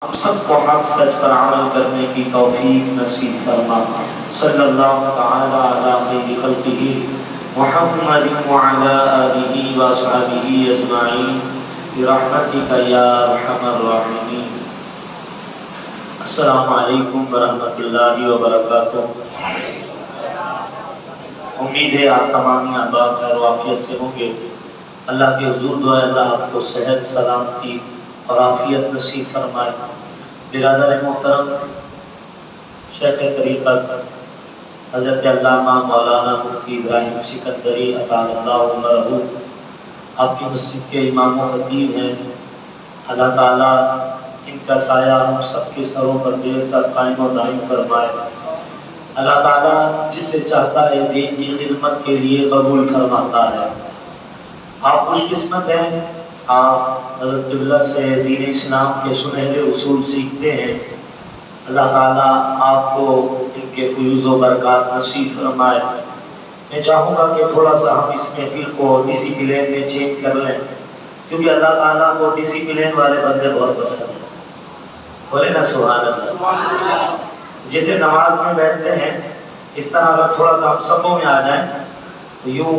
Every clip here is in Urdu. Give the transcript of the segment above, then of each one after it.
ہم سب کو حق سچ پر عمل کرنے کی توفیق نصیب فرما۔ صلی اللہ تعالی علی خیر خلقہ محمد وعلی آلہ وصحبہ اجمعین برحمتک یا ارحم الراحمین۔ السلام علیکم ورحمۃ اللہ وبرکاتہ۔ امید ہے آپ تمام احباب خیر و عافیت سے ہوں گے۔ اللہ کے حضور دعا اللہ آپ کو صحت سلامتی اور عافیت نصیب فرمائے۔ برادر محترم، شیخ طریقت حضرت علامہ مولانا مفتی ابراہیم سکندری اطال اللہ عمرہ آپ کی مسجد کے امام و خطیب ہیں۔ اللہ تعالیٰ ان کا سایہ ہم سب کے سروں پر دیر تک قائم و دائم فرمائے۔ اللہ تعالیٰ جس سے چاہتا ہے دین کی خدمت کے لیے قبول فرماتا ہے۔ آپ خوش قسمت ہیں، آپ حضرت قبلہ سے دین اسلام کے سنہرے اصول سیکھتے ہیں۔ اللہ تعالیٰ آپ کو ان کے فیوز و برکات نصیب فرمائے۔ میں چاہوں گا کہ تھوڑا سا ہم اس محفل کو ڈسپلین میں چینج کر لیں، کیونکہ اللہ تعالیٰ کو ڈسپلین والے بندے بہت پسند ہیں۔ بولے نا سبحان اللہ۔ جیسے نماز میں بیٹھتے ہیں اس طرح اگر تھوڑا سا ہم صفوں میں آ جائیں تو یوں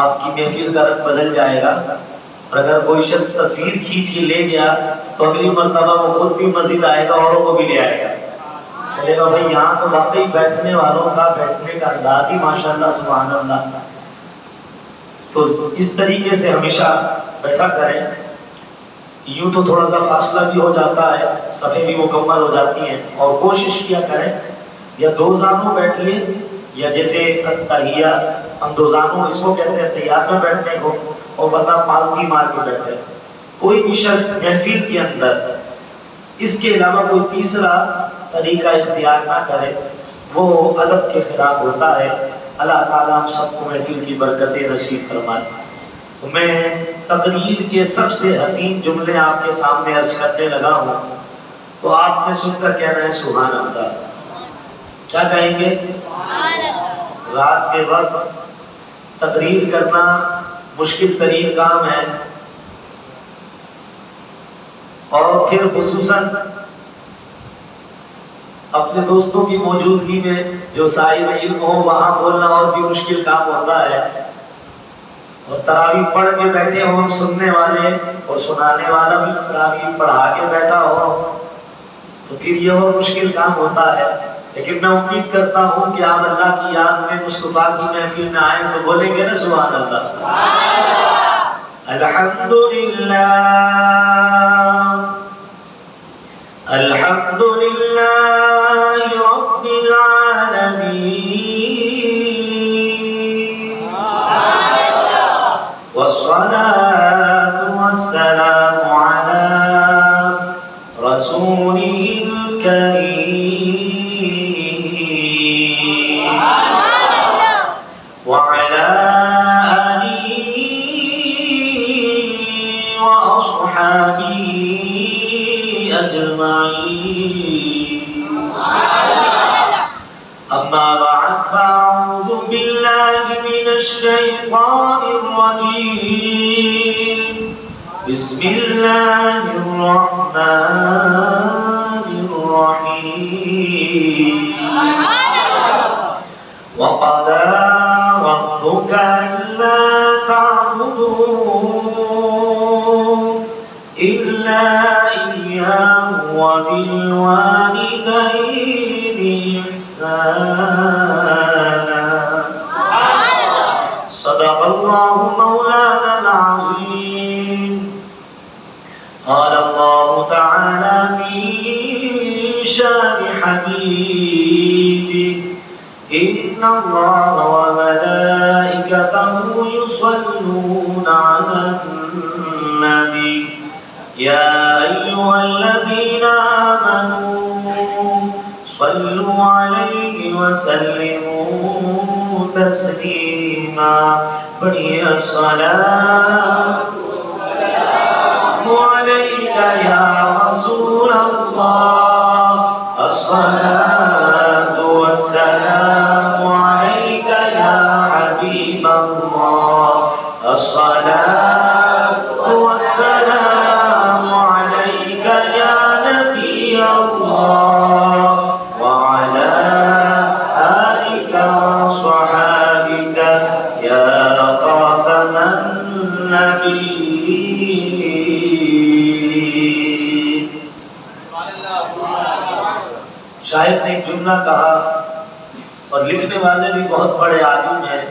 آپ کی محفل کا رنگ بدل جائے گا، اور اگر کوئی شخص تصویر کھینچ کے لے گیا تو اگلی مرتبہ وہ خود بھی مزید آئے گا، اوروں کو بھی لے آئے گا۔ کہے گا بھائی یہاں تو واقعی بیٹھنے والوں کا بیٹھنے کا انداز ہی ماشاءاللہ سبحان اللہ۔ تو اس طریقے سے ہمیشہ بیٹھا کریں، یوں تو تھوڑا سا فاصلہ بھی ہو جاتا ہے، صفیں بھی مکمل ہو جاتی ہیں، اور کوشش کیا کریں یا دو زانوں بیٹھیے یا جیسے تحیہ ہم دو زانوں اس کو کہتے ہیں تیار میں بیٹھنے کو، اور ورنہ پالکی مار کے بیٹھے۔ کوئی بھی شخص محفل کے اندر اس کے علاوہ کوئی تیسرا طریقہ اختیار نہ کرے، وہ ادب کے خلاف ہوتا ہے۔ اللہ تعالیٰ ہم سب کو محفل کی برکتیں نصیب فرمائے۔ تو میں تقریر کے سب سے حسین جملے آپ کے سامنے عرض کرنے لگا ہوں، تو آپ نے سن کر کہنا ہے سبحان اللہ۔ کیا کہیں گے؟ رات کے وقت تقریر کرنا مشکل ترین کام ہے، اور پھر خصوصاً اپنے دوستوں کی موجودگی میں جو صاحب علم ہو وہاں بولنا اور بھی مشکل کام ہوتا ہے، اور تراویح پڑھ کے بیٹھے ہوں سننے والے اور سنانے والا بھی تراویح پڑھا کے بیٹھا ہو تو پھر یہ اور مشکل کام ہوتا ہے۔ لیکن میں امید کرتا ہوں کہ آپ اللہ کی یاد میں مصطفیٰ کی محفل میں آئیں تو بولیں گے نا سبحان اللہ۔ الحمدللہ الحمدللہ رب العالمین والصلاة والسلام علی رسولہ الکریم وعلى آله وأصحابه أجمعين أما بعد فأعوذ بالله من الشيطان الرجيم بسم الله الرحمن الرحيم وقضى ربك ألا تعبدوا إلا إياه وبالوالدين إحسانا صدق الله مولانا العظيم قال الله تعالى في شان حبيبه إن الله وملائكته يصلون على النبي يا أيها الذين آمنوا صلوا عليه وسلموا تسليما بني الصلاة والسلام عليك يا رسول الله الصلاة والسلام عليك يا حبيب الله الصلاة والسلام عليك يا نبي شاعر نے ایک جملہ کہا اور لکھنے والے بھی بہت بڑے عالم ہیں،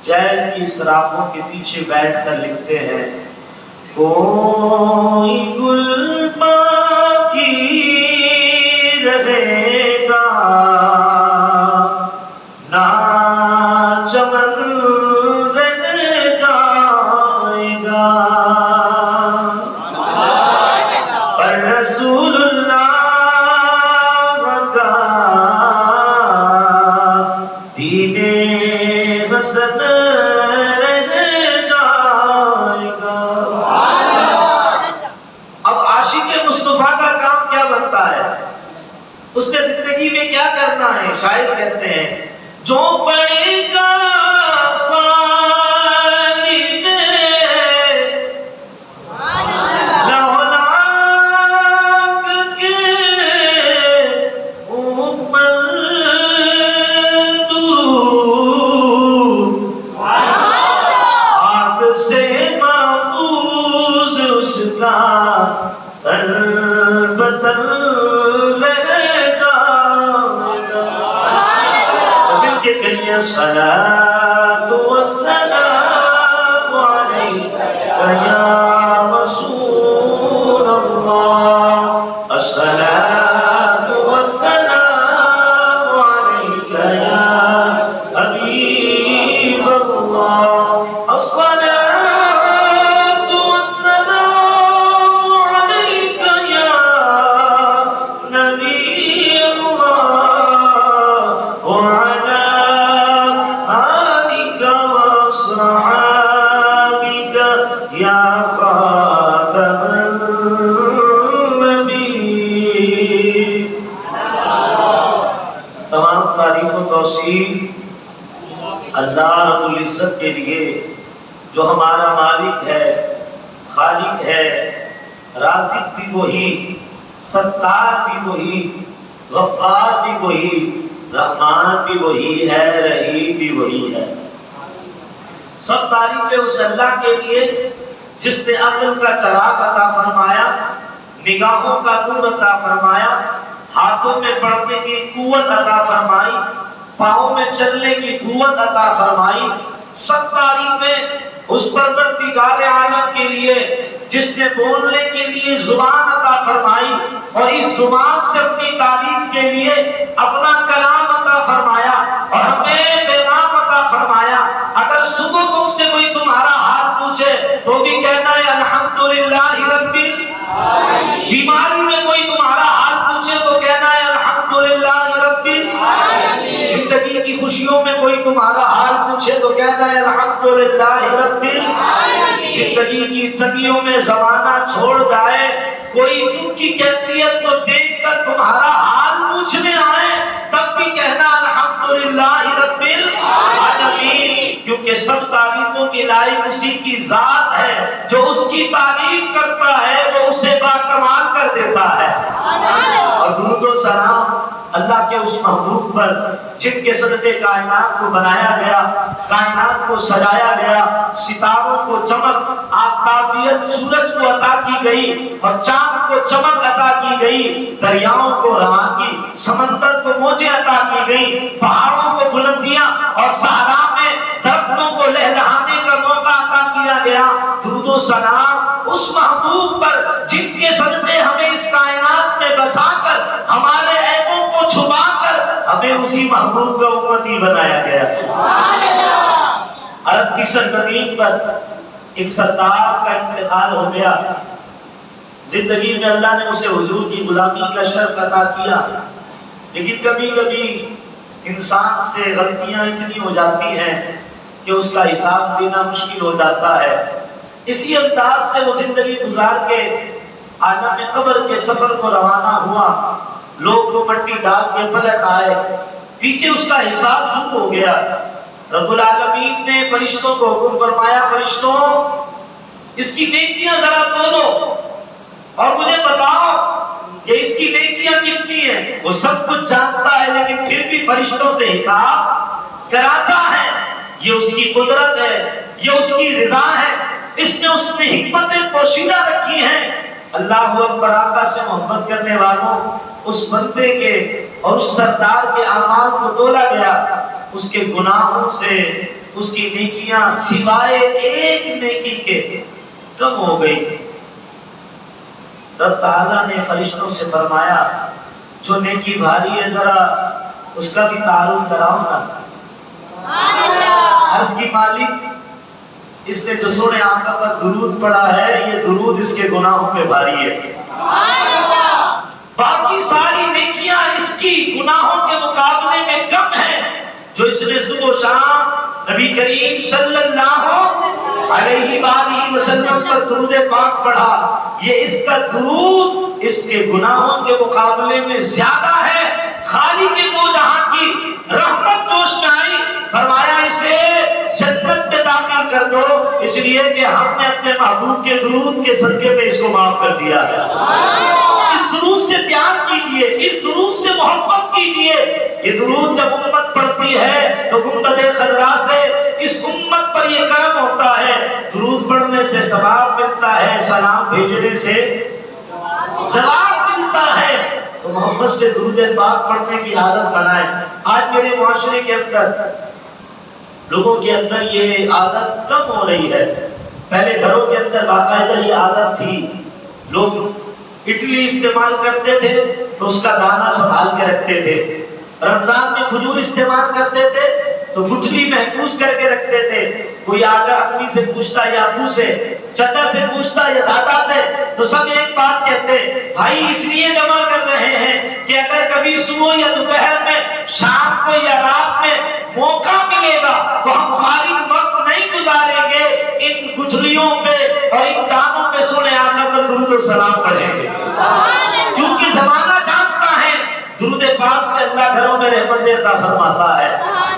جیل کی سراخوں کے پیچھے بیٹھ کر لکھتے ہیں، کوئی گل باقی رہے گا نہ چمن رہ جائے گا، پر رسول اللہ کا دین حسن رہ جائے گا۔ اب عاشق مصطفیٰ کا کام کیا بنتا ہے؟ اس کے زندگی میں کیا کرنا ہے؟ شاعر کہتے ہیں، جو پڑے گا سالی میں لولاک کے اوپر درود، آگ سے محفوظ اس کا تن بدن الصلاة والسلام عليك يا رسول الله، الصلاة والسلام عليك يا حبيب الله، الصلاة والسلام عليك يا نبي الله، وعلى یا خاتم النبی۔ تمام تعریف و توصیف اللہ رب العزت کے لیے جو ہمارا مالک ہے، خالق ہے، رازق بھی وہی، ستار بھی وہی، غفار بھی وہی، رحمان بھی وہی ہے، رحیم بھی وہی ہے۔ سب تعریفیں اس اللہ کے لیے جس نے عقل کا چراغ عطا فرمایا، نگاہوں کا نور عطا فرمایا، ہاتھوں میں پڑھنے کی قوت عطا فرمائی، پاؤں میں چلنے کی قوت عطا فرمائی۔ سب تعریفیں اس پروردگار عالم کے لیے جس نے بولنے کے لیے زبان عطا فرمائی اور اس زبان سے اپنی تعریف کے لیے اپنا کلام عطا فرمایا اور ہمیں پیغام عطا فرمایا۔ اگر صبح تم سے کوئی تمہارا حال پوچھے تو بھی کہنا ہے الحمدللہ رب العالمین، بیماری میں کوئی تمہارا حال پوچھے تو کہنا ہے الحمدللہ رب العالمین، زندگی کی خوشیوں میں کوئی تمہارا حال پوچھے تو کہنا ہے الحمدللہ رب العالمین، زندگی کی تنگیوں میں زمانہ چھوڑ جائے، کوئی تم کی کیفیت کو دیکھ کر تمہارا حال پوچھنے آئے تب بھی کہنا الحمدللہ رب العالمین، کیونکہ سب تعریفوں کی لائق اسی کی ذات ہے، جو اس کی تعریف کرتا ہے وہ اسے باکمال کر دیتا ہے۔ اور درود و سلام اللہ کے اس محبوب پر جن کے صدقے کائنات کو بنایا گیا، کائنات کو سجایا گیا، ستاروں کو چمک، آفتابیت سورج کو عطا کی گئی اور چاند کو چمک عطا کی گئی، دریاؤں کو روانگی، سمندر کو موجیں عطا کی گئی، پہاڑوں کو بلندیاں اور صحرا میں درختوں کو لہلہانے کا موقع عطا کیا گیا۔ درود و سلام اس محبوب پر جن کے صدقے ہمیں اس کائنات میں بسا کر ہمارے عیبوں کو چھپا کر ہمیں اسی محبوب کا امتی بنایا گیا۔ عرب کی سرزمین پر ایک سردار کا انتقال ہو گیا، زندگی میں اللہ نے اسے حضور کی غلامی کا شرف عطا کیا، لیکن کبھی کبھی انسان سے غلطیاں اتنی ہو جاتی ہیں کہ اس کا حساب دینا مشکل ہو جاتا ہے۔ اسی انداز سے وہ زندگی گزار کے عالم قبر کے سفر کو روانہ ہوا، لوگ تو مٹی ڈال کے پلٹ آئے، پیچھے اس کا حساب شروع ہو گیا۔ رب العالمین نے فرشتوں کو حکم فرمایا، فرشتوں اس کی نیکیاں ذرا تولو اور مجھے بتاؤ کہ اس کی نیکیاں کتنی ہیں۔ وہ سب کچھ جانتا ہے لیکن پھر بھی فرشتوں سے حساب کراتا ہے۔ یہ اس کی قدرت ہے، یہ اس کی رضا ہے، اس میں اس نے حکمتیں پوشیدہ رکھی ہیں۔ اللہ اکبر آقا سے محبت کرنے والوں، اس بندے کے اور اس سردار کے اعمال کو تولا گیا، اس کے گناہوں سے اس کی نیکیاں سوائے ایک نیکی کے کم ہو گئی۔ رب تعالیٰ نے فرشتوں سے فرمایا جو نیکی بھاری ہے ذرا اس کا بھی تعارف کراؤ نا۔ عرض کی مالک اس نے جو سونے آقا پر درود پڑھا ہے یہ درود اس کے گناہوں پہ بھاری ہے، باقی ساری نیکیاں اس کی گناہوں کے مقابلے میں کم ہیں۔ جو اس نے صبح و شام نبی کریم صلی اللہ علیہ وآلہ وسلم پر درود پاک پڑھا، یہ اس کا درود اس کے گناہوں کے مقابلے میں زیادہ ہے۔ خالق کے دو جہاں کی رحمت جوش میں آئی، فرمایا اسے جنت میں داخل کر دو، اس لیے کہ ہم نے اپنے محبوب کے درود کے صدقے میں اس کو معاف کر دیا ہے۔ اس درود سے پیار کیجئے، اس درود سے محبت کیجئے۔ یہ درود جب امت پڑھتی ہے تو گنبد خضرا سے اس امت پر یہ کرم ہوتا ہے، درود پڑھنے سے ثواب ملتا ہے، سلام بھیجنے سے جواب ملتا ہے۔ تو محبت سے درود پاک پڑھنے کی عادت بنائیں۔ آج میرے معاشرے کے اندر لوگوں کے اندر یہ عادت کم ہو رہی ہے، پہلے گھروں کے اندر باقاعدہ یہ عادت تھی، لوگ اڈلی استعمال کرتے تھے تو اس کا دانہ سنبھال کے رکھتے تھے، رمضان میں کھجور استعمال کرتے تھے تو گٹھلی محفوظ کر کے رکھتے تھے۔ کوئی آگر امی سے پوچھتا یا ابو سے، چچا سے پوچھتا یا دادا سے تو سب ایک بات کہتے، بھائی اس لیے جمع کر رہے ہیں کہ اگر کبھی صبح یا دوپہر میں، شام کو یا رات میں موقع ملے گا تو ہم فارغ وقت نہیں گزاریں گے، ان گٹھلیوں پہ اور ان دانوں پہ سونے آقا پر درود و سلام پڑھیں گے، کیونکہ زمانہ جانتا ہے درود پاک سے اللہ گھروں میں رحمت عطا فرماتا ہے،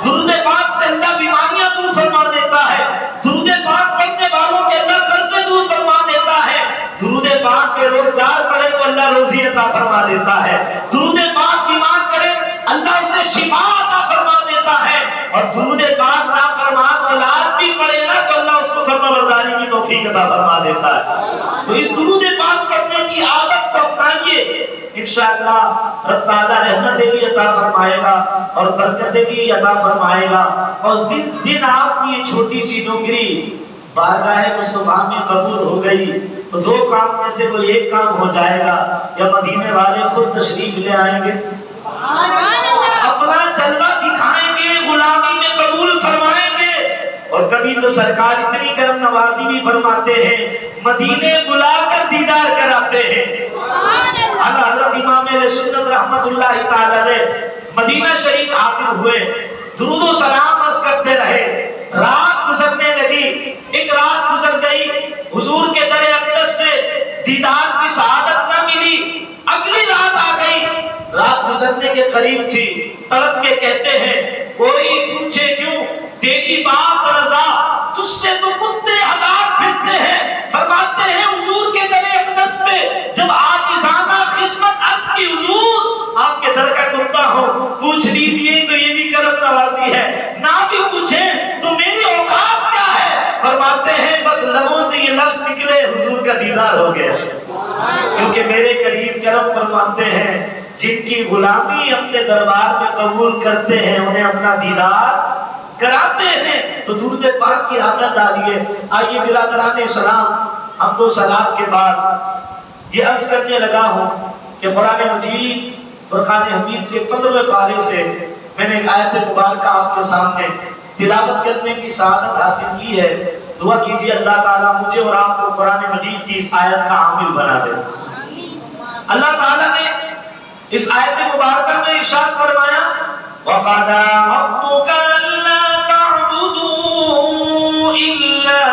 درود پاک سے اللہ بیماریاں دور فرما دیتا ہے، درود پاک پڑھنے والوں کے اللہ قرض دور فرما دیتا ہے، درود پاک کے روزگار پڑھے تو اللہ روزی عطا فرما دیتا ہے، درود پاک بیمار کرے اللہ اسے شفا عطا فرما دیتا ہے، اور درود پاک نافرمان اولاد بھی پڑھے گا تو اللہ اس کو فرمانبرداری کی توفیق عطا فرما دیتا ہے۔ تو اس درود پاک پڑھنے کی عادت کو اپنائیے، انشاءاللہ رب تعالیٰ رحمتیں بھی عطا فرمائے گا اور برکتیں بھی عطا فرمائے گا، اور جس دن آپ کی یہ چھوٹی سی نوکری بارگاہ مصطفیٰ میں قبول ہو گئی تو دو کام میں سے کوئی ایک کام ہو جائے گا، یا مدینے والے خود تشریف لے آئیں گے، اپنا جلوہ دکھائیں گے، غلامی میں قبول فرمائیں گے، اور کبھی تو سرکار اتنی کرم نوازی بھی فرماتے ہیں مدینے بلا کر دیدار کراتے ہیں۔ حضرت امام اہل سنت رحمت اللہ تعالی علیہ مدینہ شریف حاضر ہوئے، درود و سلام عرض کرتے رہے، رات گزرنے لگی، ایک رات گزر گئی، حضور کے در اقدس سے دیدار کی سعادت نہ ملی، اگلی رات آ گئی، رات گزرنے کے قریب تھی، تڑپ کے کہتے ہیں کوئی پوچھے کیوں تیری بات رضا تجھ سے تو کتے ہلاک پھرتے ہیں، فرماتے ہیں حضور کے در اقدس میں جب عاجزانہ خدمت عرض کی حضور آپ کے در کا کتا ہوں، پوچھ لیجیے تو یہ بھی کرم نوازی ہے، نہ بھی پوچھیں تو میری اوقات کیا ہے، فرماتے ہیں بس لبوں سے یہ لفظ نکلے حضور کا دیدار ہو گیا، کیونکہ میرے قریب کرم فرماتے ہیں جن کی غلامی اپنے دربار میں قبول کرتے ہیں انہیں اپنا دیدار کراتے ہیں۔ تو درود پاک کی عادت ڈالیے۔ آئیے برادران اسلام، ہم تو صلات کے بعد یہ عرض کرنے لگا ہوں کہ قرآن مجید فرقان حمید کے 15ویں پارے سے میں نے ایک آیت مبارکہ آپ کے سامنے تلاوت کرنے کی سعادت حاصل کی ہے۔ دعا کیجیے اللہ تعالیٰ مجھے اور آپ کو قرآن مجید کی اس آیت کا عامل بنا دے۔ اللہ تعالیٰ نے اس آیت مبارکہ میں ارشاد فرمایا وَقَضَىٰ رَبُّكَ أَلَّا تَعْبُدُوا إِلَّا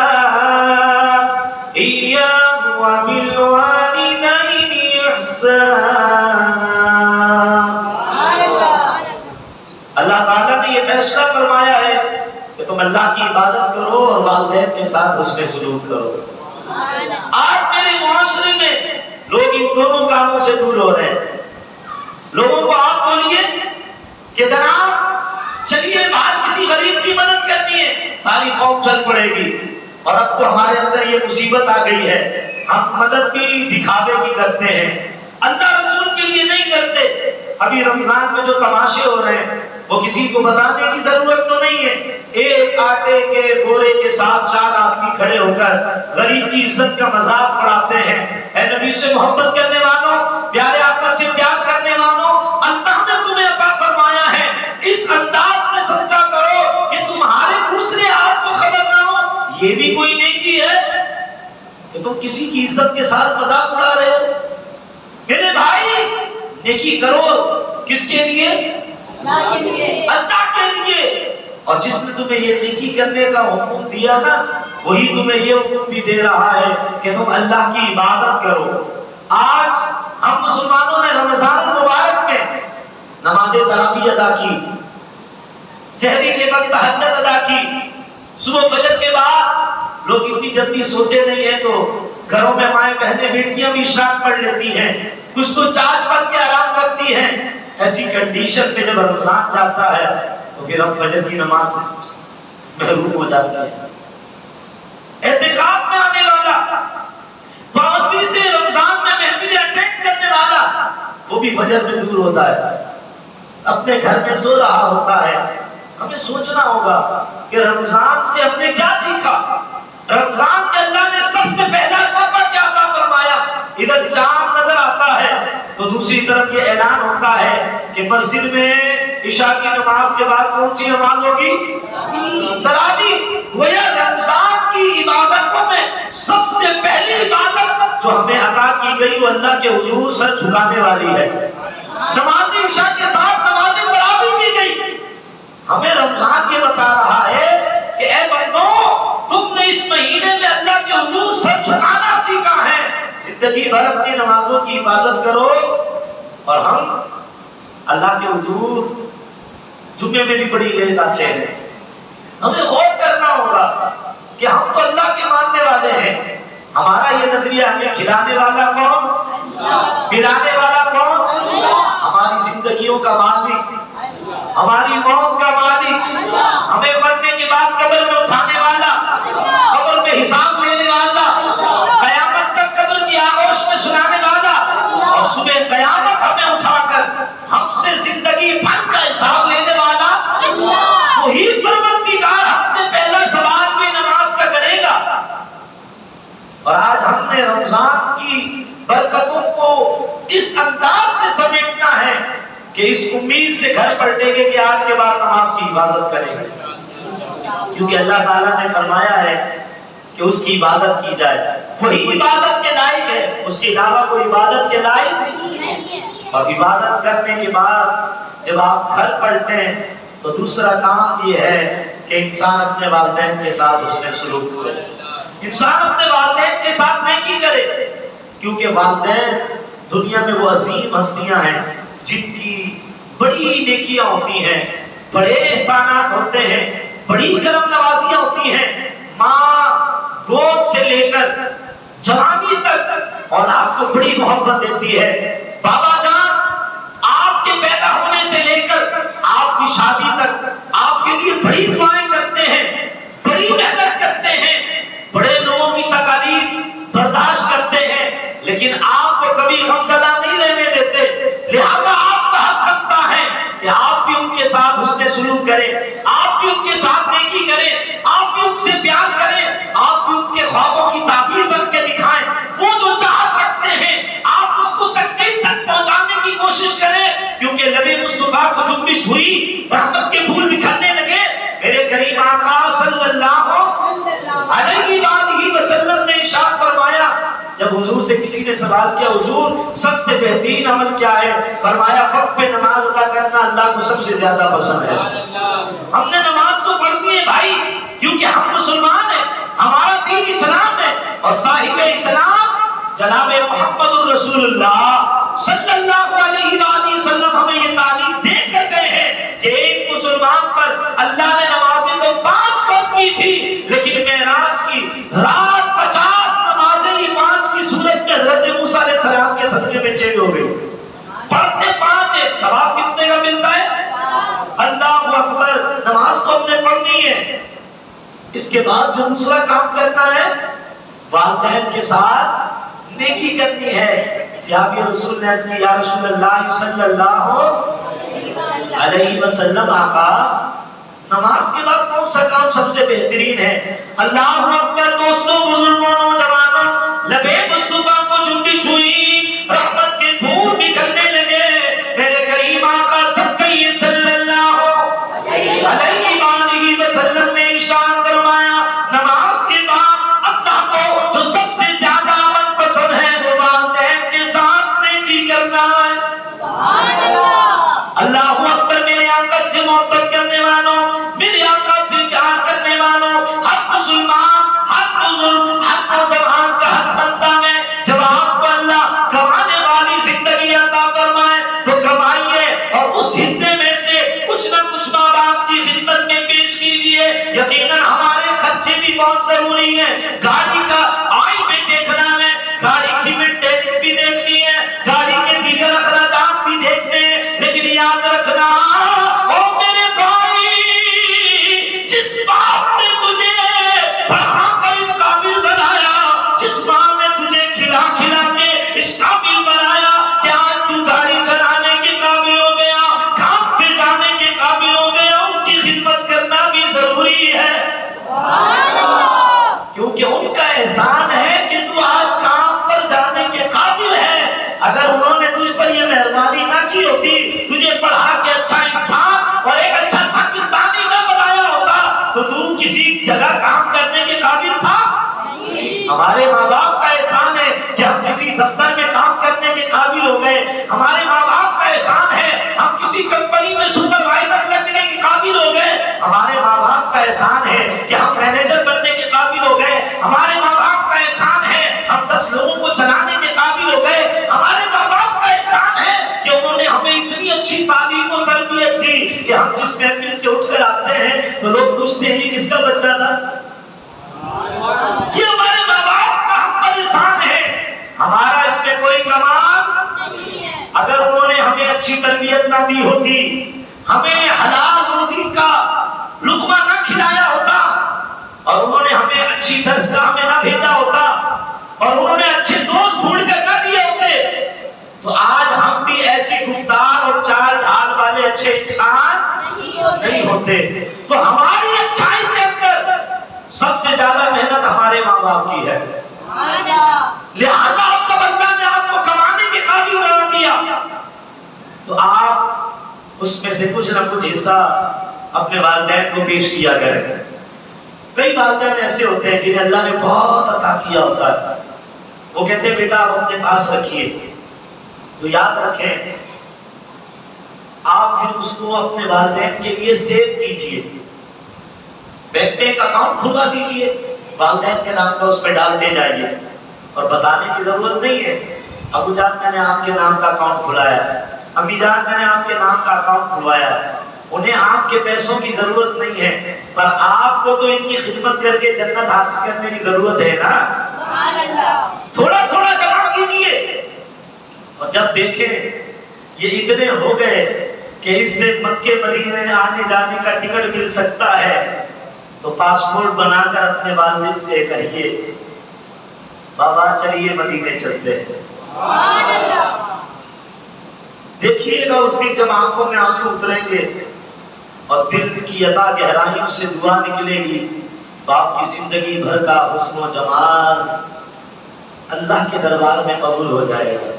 إِيَّاهُ وَبِالْوَالِدَيْنِ إِحْسَانًا۔ اللہ تعالیٰ نے یہ فیصلہ فرمایا ہے کہ تم اللہ کی عبادت کرو اور والدین کے ساتھ حسن سلوک کرو۔ آج میرے معاشرے میں لوگ ان دونوں کاموں سے دور ہو رہے ہیں۔ لوگوں کو آپ بولیے کہ جناب چلیے باہر کسی غریب کی مدد کرنی ہے، ساری قوم چل پڑے گی، اور اب تو ہمارے اندر یہ مصیبت آ گئی ہے، ہم مدد بھی دکھاوے کی کرتے ہیں، اللہ رسول کے لیے نہیں کرتے۔ ابھی رمضان میں جو تماشے ہو رہے ہیں وہ کسی کو بتانے کی ضرورت تو نہیں ہے، ایک آٹے کے بورے کے ساتھ 4 آدمی کھڑے ہو کر غریب کی عزت کا مذاق اڑاتے ہیں۔ اے نبی سے محبت کرنے والوں، پیارے آقا سے پیار کرنے والوں، اللہ نے تمہیں عطا فرمایا ہے، اس انداز سے صدقہ کرو کہ تمہارے دوسرے ہاتھ کو خبر نہ ہو۔ یہ بھی کوئی نیکی ہے کہ تم کسی کی عزت کے ساتھ مذاق اڑا رہے ہو؟ میرے بھائی، نیکی کرو کس کے لیے؟ اللہ کے لیے۔ اور جس نے تمہیں یہ نیکی کرنے کا حکم دیا نا، وہی تمہیں یہ حکم بھی دے رہا ہے کہ تم اللہ کی عبادت کرو۔ آج ہم مسلمانوں نے رمضان المبارک میں نماز تراویح ادا کی، سحری کے وقت تہجد ادا کی، صبح فجر کے بعد لوگ اتنی جلدی سوتے نہیں ہیں تو گھروں میں مائیں بہنیں بیٹیاں بھی عشاء پڑھ لیتی ہیں، کچھ تو چاش پڑھ کے آرام کرتی ہیں۔ ایسی کنڈیشن میں جب رمضان جاتا ہے تو پھر ہم فجر کی نماز سے محروم ہو جاتے ہیں۔ اعتکاف میں آنے والا، پابندی سے رمضان میں محفل اٹینڈ کرنے والا، وہ بھی فجر میں دور ہوتا ہے، اپنے گھر میں سو رہا ہوتا ہے۔ ہمیں سوچنا ہوگا کہ رمضان سے ہم نے کیا سیکھا؟ رمضان میں اللہ نے سب سے پہلا موقع کیا عطا فرمایا؟ ادھر چاند نظر آتا ہے تو دوسری طرف یہ اعلان ہوتا ہے کہ مسجد میں عشاء کی نماز کے بعد کون سی نماز ہوگی؟ تراویح۔ گویا رمضان کی عبادتوں میں سب سے پہلی عبادت جو ہمیں عطا کی گئی وہ اللہ کے حضور سر جھکانے والی ہے۔ نماز عشاء کے ساتھ نماز تراویح دی گئی۔ ہمیں رمضان یہ بتا رہا ہے کہ اے بندو، تم نے اس مہینے میں اللہ کے حضور سر جھکانا سیکھا ہے، زندگی بھر اپنی نمازوں کی حفاظت کرو۔ اور ہم اللہ کے حضور جمعے میں بھی بڑی لیٹ آتے ہیں۔ ہمیں غور کرنا ہوگا کہ ہم تو اللہ کے ماننے والے ہیں، ہمارا یہ نظریہ ہمیں کھلانے والا کون؟ پلانے والا کون؟ ہماری زندگیوں کا مالک، ہماری موت کا مالک، ہمیں مرنے کے بعد قبر میں اٹھانے والا، قبر میں حساب لینے والا، قیامت تک قبر کی آغوش میں سنانے والا، اور صبح قیامت ہمیں اٹھا کر ہم سے زندگی بھر کا حساب لینے والا، وہی پروردگار ہم سے پہلا سوال بھی نماز کا کرے گا۔ اور آج ہم نے رمضان کی برکتوں کو اس انداز سے سمیٹنا ہے کہ اس امید سے گھر پلٹیں گے کہ آج کے بعد نماز کی حفاظت کریں گے، کیونکہ اللہ تعالیٰ نے فرمایا ہے کہ اس کی عبادت کی جائے، وہی عبادت کے لائق ہے، اس کے علاوہ کوئی عبادت کے لائق نہیں ہے۔ اور عبادت کرنے کے بعد جب آپ گھر پلٹیں تو دوسرا کام یہ ہے کہ انسان اپنے والدین کے ساتھ حسن سلوک کرے، انسان اپنے والدین کے ساتھ نیکی کرے، کیونکہ والدین دنیا میں وہ عظیم ہستیاں ہیں جن کی بڑی نیکیاں ہوتی ہیں، بڑے احسانات ہوتے ہیں، بڑی کرم نوازیاں ہوتی ہیں۔ ماں گود سے لے کر جوانی تک اولاد کو بڑی محبت دیتی ہے، بابا جان آپ کے پیدا ہونے سے لے کر آپ کی شادی تک آپ کے لیے بڑی دعائیں کرتے ہیں، بڑی محنت کرتے ہیں، بڑے لوگوں کی تکالیف برداشت کرتے ہیں، لیکن آپ کو کبھی غمزدہ نہیں رہنے دیتے۔ لہذا آپ کا حق بنتا ہے کہ آپ بھی ان کے ساتھ حسن سلوک کریں، آپ بھی ان کے ساتھ نیکی کریں، آپ بھی ان سے پیار کریں، آپ بھی ان کے خوابوں کی تعبیر بن کے دکھائیں۔ وہ جو چاہت رکھتے ہیں آپ اس کو تکمیل تک پہنچانے کی کوشش کریں، کیونکہ نبی مصطفیٰ کو جنبش ہوئی، رحمت کے پھول بکھرنے لگے، میرے کریم آقا صلی اللہ علیہ وآلہ وسلم نے ارشاد فرمایا، جب حضور سے کسی نے سوال کیا حضور سب سے بہترین عمل کیا ہے، فرمایا وقت پہ نماز ادا کرنا اللہ کو سب سے زیادہ پسند ہے۔ ہم نے نماز تو پڑھنی ہے بھائی، کیونکہ ہم مسلمان ہیں، ہمارا دین اسلام ہے، اور صاحب اسلام جناب محمد الرسول اللہ صلی اللہ علیہ وآلہ وسلم ہمیں یہ تعلیم دے کر گئے ہیں کہ ایک مسلمان پر اللہ نے نمازیں تو 5 فرض کی تھی، لیکن معراج کی رات 50 نمازیں یہ 5 کی صورت میں حضرت موسیٰ علیہ السلام کے صدقے میں چینج ہو گئی۔ پڑھتے 5 ہے، ثواب کتنے کا ملتا ہے؟ اللہ اکبر، نماز تو ہم نے پڑھنی ہے۔ اس کے بعد جو دوسرا کام کرنا ہے والدین کے ساتھ نیکی کرنی ہے۔ صحابی رسول نے عرض کی یا رسول اللہ صلی اللہ علیہ وسلم آقا نماز کے بعد کون سا کام سب سے بہترین ہے؟ اللہ اکبر۔ دوستوں، بزرگوں، نوجوانوں، لبے مصطفیٰ کو جنبش ہوئی، رحمت کے پھول بکھرنے لگے۔ میرے کریم آقا سب کہیے صلی اللہ علیہ وآلہ وسلم نے ارشاد فرمایا نماز کے بعد اللہ کو جو سب سے زیادہ من پسند ہے وہ والدین کے ساتھ نیکی کرنا ہے۔ سبحان اللہ۔ اللہ اکبر۔ میرے آقا سے محبت کرنے والوں، میرے آقا سے پیار کرنے والوں، ہر مسلمان، ہر بزرگ، ہر نوجوان کا حق بنتا ہے جب آپ کو اللہ کمانے والی زندگی عطا فرمائے تو کمائیے اور اس حصے میں سے کچھ نہ کچھ ماں باپ کی خدمت میں پیش کیجیے۔ یقیناً ہمارے خرچے بھی بہت ضروری ہیں۔ گاڑی کا آئل بھی دیکھنا ہے، گاڑی کی مینٹیننس بھی دیکھنی ہے، گاڑی کے دیگر اخراجات بھی دیکھنے ہیں، لیکن یاد رکھنا او میرے بھائی، جس باپ نے تجھے پڑھا کر اس قابل بنایا، جس ماں نے تجھے کھلا کھلا کے اس قابل بنایا کہ آج تو گاڑی چلانے کے قابل ہو گیا، کام پہ جانے کے قابل ہو گیا، ان کی خدمت کرنا بھی ضروری ہے، کیونکہ ان کا احسان ہے کہ تو آج کام پر جانے کے قابل ہے۔ اگر انہوں نے تجھ پر یہ مہربانی نہ کی ہوتی، تجھے پڑھا کے اچھا انسان اور ایک اچھا پاکستانی نہ بنایا ہوتا تو تو کسی جگہ کام کرنے کے قابل تھا؟ ہمارے ماں باپ کا احسان ہے کہ ہم کسی دفتر میں کام کرنے کے قابل ہو گئے۔ ہمارے ماں باپ کا احسان ہے ہم کسی کمپنی میں سپروائزر لگنے کے قابل ہو گئے۔ ہمارے ماں باپ کا احسان ہے کہ ہم مینیجر بننے کے قابل ہو گئے۔ ہمارے ماں باپ کا احسان ہے ہم 10 لوگوں کو چلانے کے قابل ہو گئے۔ ہمارے ماں باپ کا احسان ہے کہ انہوں نے ہمیں اتنی اچھی تعلیم و تربیت دی کہ ہم جس محفل سے اٹھ کر آتے ہیں تو لوگ پوچھتے ہیں یہ کس کا بچہ تھا؟ یہ ہمارے ماں باپ کا ہم پر احسان ہے، ہمارا اس میں کوئی کمال نہیں ہے۔ اگر انہوں نے ہمیں اچھی تربیت نہ دی ہوتی، ہمیں حلال روزی کا لقمہ نہ کھلایا ہوتا، اور انہوں نے ہمیں اچھی درسگاہ میں نہ بھیجا ہوتا، اور انہوں نے اچھے دوست ڈھونڈ کر نہ دیے ہوتے، تو آج ہم بھی ایسی گفتار اور چال ڈھال والے اچھے انسان نہیں ہوتے۔ تو ہماری اچھائی کے اندر سب سے زیادہ محنت ہمارے ماں باپ کی ہے، لہذا اب جب اللہ نے آپ کو کمانے کے قابل بنا دیا تو آپ اس میں سے کچھ نہ کچھ حصہ اپنے والدین کو پیش کیا کریں۔ کئی والدین ایسے ہوتے ہیں جنہیں اللہ نے بہت عطا کیا ہوتا ہے، وہ کہتے ہیں بیٹا آپ اپنے پاس رکھیے، تو یاد رکھیں آپ پھر اس کو اپنے والدین کے لیے سیو کیجئے، بینک میں ایک اکاؤنٹ کھلوا دیجئے، والدین کے نام کا اس پہ ڈالتے جائیے، اور بتانے کی ضرورت نہیں ہے ابو جان میں نے آپ کے نام کا اکاؤنٹ کھلایا، امی جان میں نے آپ کے نام کا اکاؤنٹ کھلوایا۔ انہیں آپ کے پیسوں کی ضرورت نہیں ہے، پر آپ کو تو ان کی خدمت کر کے جنت حاصل کرنے کی ضرورت ہے نا۔ تھوڑا تھوڑا جمع کیجئے، اور جب دیکھیں یہ اتنے ہو گئے کہ اس سے مکے مدینے آنے جانے کا ٹکٹ مل سکتا ہے، تو پاسپورٹ بنا کر اپنے والد سے کہیے بابا چلیے مدینے چلتے ہیں۔ دیکھیے گا اس دن جب آنکھوں میں آنسو اتریں گے اور دل کی عطا گہرائیوں سے دعا نکلے گی، باپ کی زندگی بھر کا حسن و جمال اللہ کے دربار میں قبول ہو جائے گا،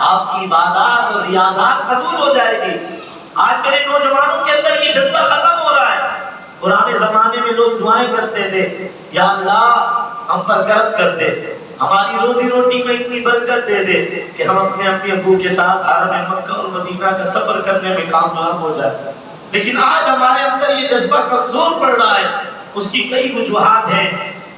آپ کی عبادات اور ریاضات قبول ہو جائے گی۔ آج میرے نوجوانوں کے اندر یہ جذبہ ختم ہو رہا ہے۔ پرانے زمانے میں لوگ دعائیں کرتے تھے یا اللہ ہم پر کرم کر دے، ہماری روزی روٹی میں اتنی برکت دے دے کہ ہم اپنے امی ابو کے ساتھ حرم مکہ اور مدینہ کا سفر کرنے میں کامیاب ہو جائے۔ لیکن آج ہمارے اندر یہ جذبہ کمزور پڑ رہا ہے، اس کی کئی وجوہات ہیں۔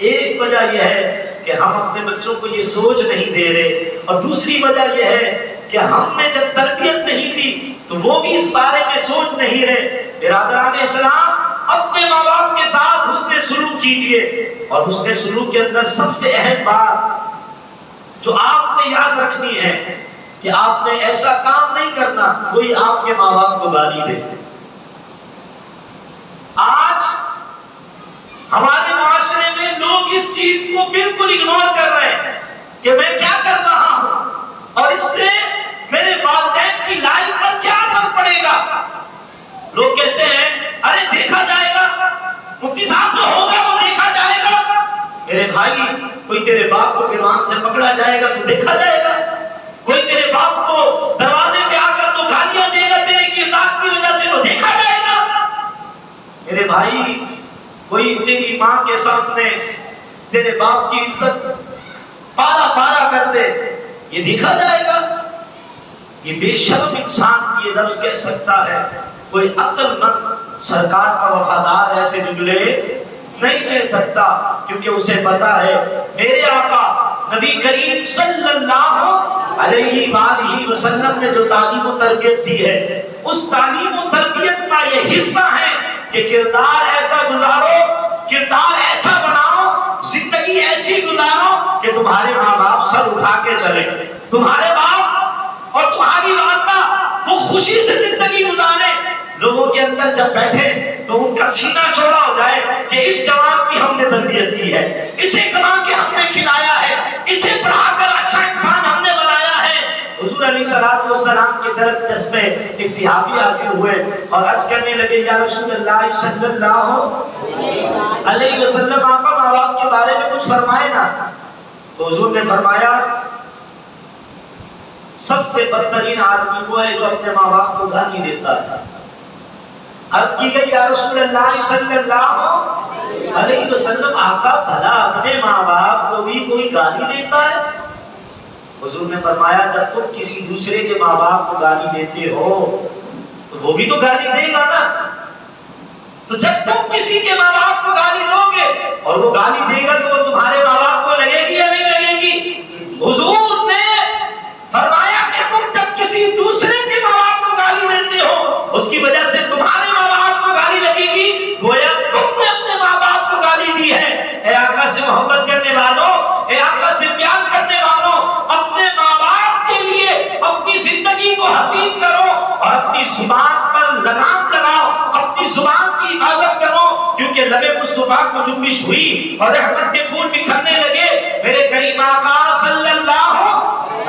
ایک وجہ یہ ہے کہ ہم اپنے بچوں کو یہ سوچ نہیں دے رہے، اور دوسری وجہ یہ ہے کہ ہم نے جب تربیت نہیں دی تو وہ بھی اس بارے میں سوچ نہیں رہے۔ برادران اسلام، اپنے ماں باپ کے ساتھ حسن سلوک کیجئے، اور حسن سلوک کے اندر سب سے اہم بات جو آپ نے یاد رکھنی ہے کہ آپ نے ایسا کام نہیں کرنا کوئی آپ کے ماں باپ کو گالی دے۔ آج چیز کو بالکل اگنور کر رہے ہیں کہ میں کیا کر رہا ہوں اور اس سے میرے والدین کی لائف پر کیا اثر پڑے گا. لوگ کہتے ہیں ارے دیکھا جائے گا, مفتی صاحب جو ہوگا وہ دیکھا جائے گا. میرے بھائی, کوئی تیرے باپ کو کیروان سے پکڑا جائے گا تو دیکھا جائے گا. کوئی تیرے باپ کو دروازے پہ آ کر تو گالیاں دے گا تیرے کردار کی وجہ سے, وہ دیکھا جائے گا. میرے بھائی, کوئی تیری ماں کے سامنے تیرے باپ کی عزت پارا پارا کر دے, یہ دیکھا جائے گا. یہ بے شرم انسان یہ لفظ کہہ سکتا ہے. کوئی عقل مند سرکار کا وفادار ایسے جملے نہیں کہہ سکتا, کیونکہ اسے پتا ہے میرے آقا نبی کریم صلی اللہ علیہ وآلہ وسلم نے جو تعلیم و تربیت دی ہے, اس تعلیم و تربیت کا یہ حصہ ہے کہ کردار ایسا گزارو, کردار ایسا بناؤ, زندگی ایسی گزارو کہ تمہارے ماں باپ سر اٹھا کے چلے, تمہارے باپ اور تمہاری والدہ وہ خوشی سے زندگی گزارے. لوگوں کے اندر جب بیٹھے تو ان کا سینہ چوڑا ہو جائے کہ اس جوان کی ہم نے تربیت دی ہے, اسے کما کے ہم نے کھلایا ہے, اسے پڑھا کر اچھا انسان ہم نے بنایا ہے. حضور علیہ الصلوۃ والسلام کے درس میں ایک صحابی حاضر ہوئے اور عرض کرنے لگے یا رسول اللہ صلی اللہ علیہ وسلم, آقا ماں باپ کے بارے میں کچھ فرمائے نا. تو حضور نے فرمایا سب سے بدترین آدمی وہ ہے جو اپنے ماں باپ کو گالی دیتا ہے. عرض کی گئی یا رسول اللہ صلی اللہ علیہ وسلم, آقا بھلا اپنے ماں باپ کو بھی کوئی گالی دیتا ہے؟ حضور نے فرمایا جب تم کسی دوسرے کے ماں باپ کو گالی دیتے ہو تو وہ بھی تو گالی دے گا نا. تو جب تم کسی کے ماں باپ کو گالی دو گے اور وہ گالی دے گا تو وہ تمہارے ماں باپ کو لگے گی یا نہیں لگے گی؟ حضور نے فرمایا کہ تم جب کسی دوسرے کے ماں باپ کو گالی دیتے ہو اس کی وجہ سے تمہارے ماں باپ کو گالی لگے گی, گویا تم نے اپنے ماں باپ کو گالی دی ہے. اے آقا سے محبت کرنے والوں, اے آقا سے پیار کرنے والوں, اپنے ماں باپ کے لیے اپنی زندگی کو حسین کرو اور اپنی زبان پر لگام لگاؤ, اپنی زبان کی حفاظت کرو, کیونکہ لب مصطفیٰ کو جنبش ہوئی اور رحمت کے پھول بکھرنے لگے. میرے کریم آقا صلی اللہ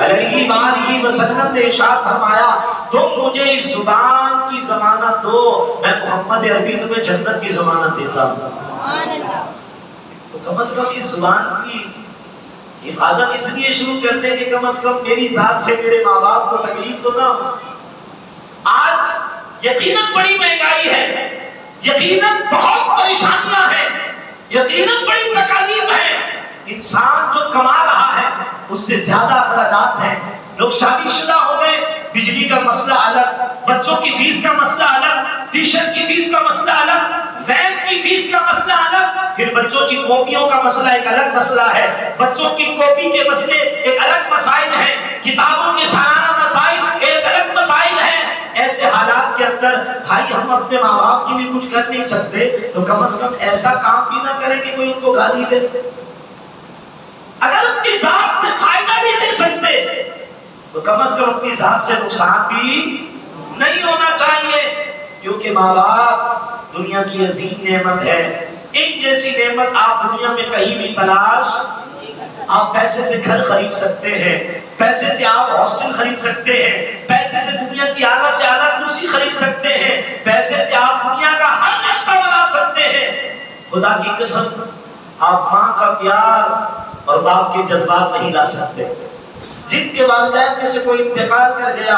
علیہ وآلہ وسلم نے ارشاد فرمایا تم مجھے اس زبان کی ضمانت دو, میں محمد عربی تمہیں جنت کی ضمانت دیتا ہوں. تو کم از کم اس زبان کی حفاظت اس لیے شروع کرتے ہیں کہ کم از کم میری ذات سے میرے ماں باپ کو تکلیف تو نہ ہو. آج یقیناً بڑی مہنگائی ہے, یقیناً بہت پریشانیاں ہیں, یقیناً بڑی تکالیف ہے. انسان جو کما رہا ہے اس سے زیادہ اخراجات ہیں. لوگ شادی شدہ ہو گئے, بجلی کا مسئلہ الگ, بچوں کی فیس کا مسئلہ الگ, ٹیوشن کی فیس کا مسئلہ الگ, وین کی فیس کا مسئلہ الگ, پھر بچوں کی کاپیوں کا مسئلہ ایک الگ مسئلہ ہے, بچوں کی کاپی کے مسئلے ایک الگ مسائل ہیں, کتابوں کے سالانہ مسائل ایک الگ مسائل ہیں. ایسے حالات کے اندر بھائی ہم اپنے ماں باپ کے لیے کچھ کر نہیں سکتے تو کم از کم ایسا کام بھی نہ کریں کہ کوئی ان کو گالی دے. اگر اپنی ذات سے فائدہ نہیں دے سکتے تو کم از کم اپنی ذات سے نقصان بھی نہیں ہونا چاہیے, کیونکہ ماں باپ دنیا کی عظیم نعمت ہے. ان جیسی نعمت آپ دنیا میں کہیں بھی تلاش, آپ پیسے سے گھر خرید سکتے ہیں, پیسے سے آپ ہاسٹل خرید سکتے ہیں, پیسے سے دنیا کی اعلیٰ سے اعلیٰ کرسی خرید سکتے ہیں, پیسے سے آپ دنیا کا ہر رشتہ بنا سکتے ہیں. خدا کی قسم آپ ماں کا پیار اور باپ کے جذبات نہیں لا سکتے. جن کے والدین میں سے کوئی انتقال کر گیا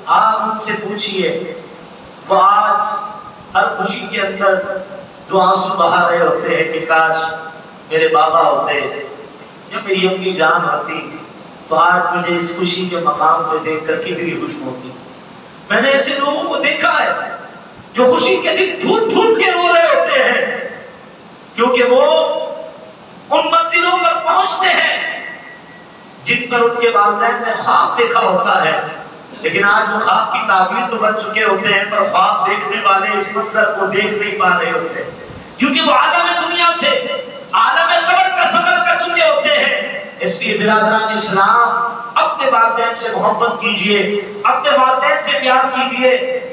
آپ ان سے پوچھئے, وہ آج ہر خوشی کے اندر دو آنسو بہا رہے ہوتے ہیں کہ کاش میرے بابا ہوتے یا میری امی جان ہوتی تو آج مجھے اس خوشی کے مقام پہ دیکھ کر کتنی خوش ہوتی. میں نے ایسے لوگوں کو دیکھا ہے جو خوشی کے دن ڈھونڈ ڈھونڈ کے رو رہے ہوتے ہیں, کیونکہ وہ ان منزلوں پر پہنچتے ہیں جن پر ان کے والدین نے خواب دیکھا ہوتا ہے, لیکن آج وہ خواب کی تعبیر تو بن چکے ہوتے ہیں پر خواب دیکھنے والے اس منظر کو دیکھ نہیں پا رہے ہوتے, کیونکہ وہ عالم دنیا سے عالم قبر کا سفر کر چکے ہوتے ہیں. اس لیے برادران اسلام اپنے والدین سے محبت کیجئے, اپنے والدین سے پیار کیجئے.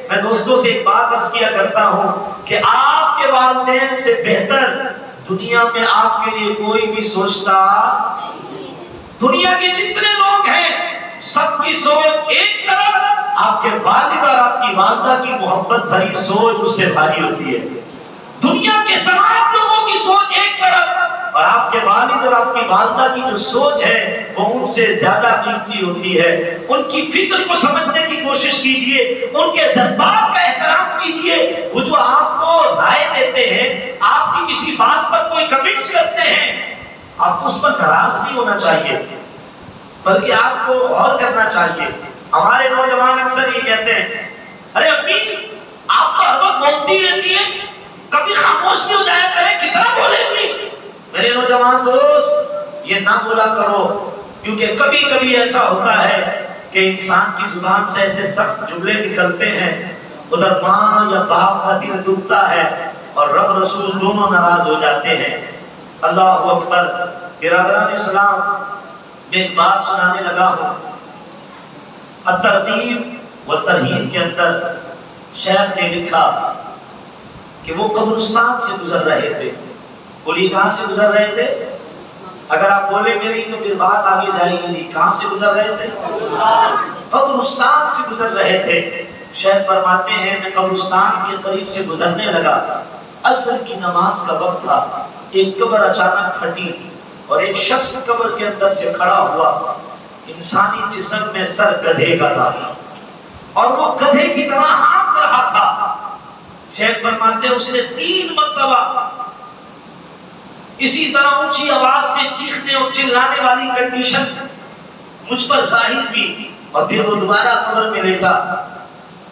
میں دوستوں سے ایک بات عرض کیا کرتا ہوں کہ آپ کے والدین سے بہتر دنیا میں آپ کے لیے کوئی بھی سوچتا، دنیا کے جتنے لوگ ہیں سب کی سوچ ایک طرف، آپ کے والد اور آپ کی والدہ کی محبت بھری سوچ اس سے بھاری ہوتی ہے۔ دنیا کے تمام لوگوں کی سوچ ایک طرف اور آپ کے والد اور آپ کی والدہ کی جو سوچ ہے وہ ان سے زیادہ قیمتی ہوتی ہے۔ ان کی فکر کو سمجھنے کی کوشش کیجئے، ان کے جذبات کا احترام کیجئے۔ وہ جو آپ کو رائے دیتے ہیں، آپ کی کسی بات پر کوئی کمنٹس کرتے ہیں، آپ کو اس پر ناراض نہیں ہونا چاہیے، بلکہ آپ کو غور کرنا چاہیے۔ ہمارے نوجوان اکثر یہ کہتے ہیں، ارے امی آپ تو ہر وقت بولتی رہتی ہیں، کبھی خاموش نہیں ہو جایا کرے، کتنا بولے گی۔ میرے نوجوان دوست، یہ نہ بولا کرو، کیونکہ کبھی کبھی ایسا ہوتا ہے کہ انسان کی زبان سے ایسے سخت جملے نکلتے ہیں، ادھر ماں یا باپ کا دل دکھتا ہے اور رب رسول دونوں ناراض ہو جاتے ہیں۔ اللہ اکبر۔ برادران اسلام، میں ایک بات سنانے لگا ہوں۔ الترغیب و ترہیب کے اندر شیخ نے لکھا کہ وہ قبرستان سے گزر رہے تھے۔ بولیے کہاں سے گزر رہے تھے؟ اگر آپ بولیں گے نہیں تو پھر بات آگے جائے گی نہیں۔ کہاں سے گزر رہے تھے؟ قبرستان سے گزر رہے تھے۔ شیخ فرماتے ہیں میں قبرستان کے قریب سے گزرنے لگا، عصر کی نماز کا وقت تھا، ایک قبر اچانک پھٹی اور ایک شخص قبر کے اندر سے کھڑا ہوا۔ انسانی جسم میں سر گدھے کا تھا اور وہ گدھے کی طرح ہانک رہا تھا۔ شیخ فرماتے ہیں اس نے 3 مرتبہ اسی طرح اونچی آواز سے چیخنے اور چلانے والی کنڈیشن مجھ پر ظاہر ہوئی اور پھر وہ دوبارہ قبر میں لیٹا۔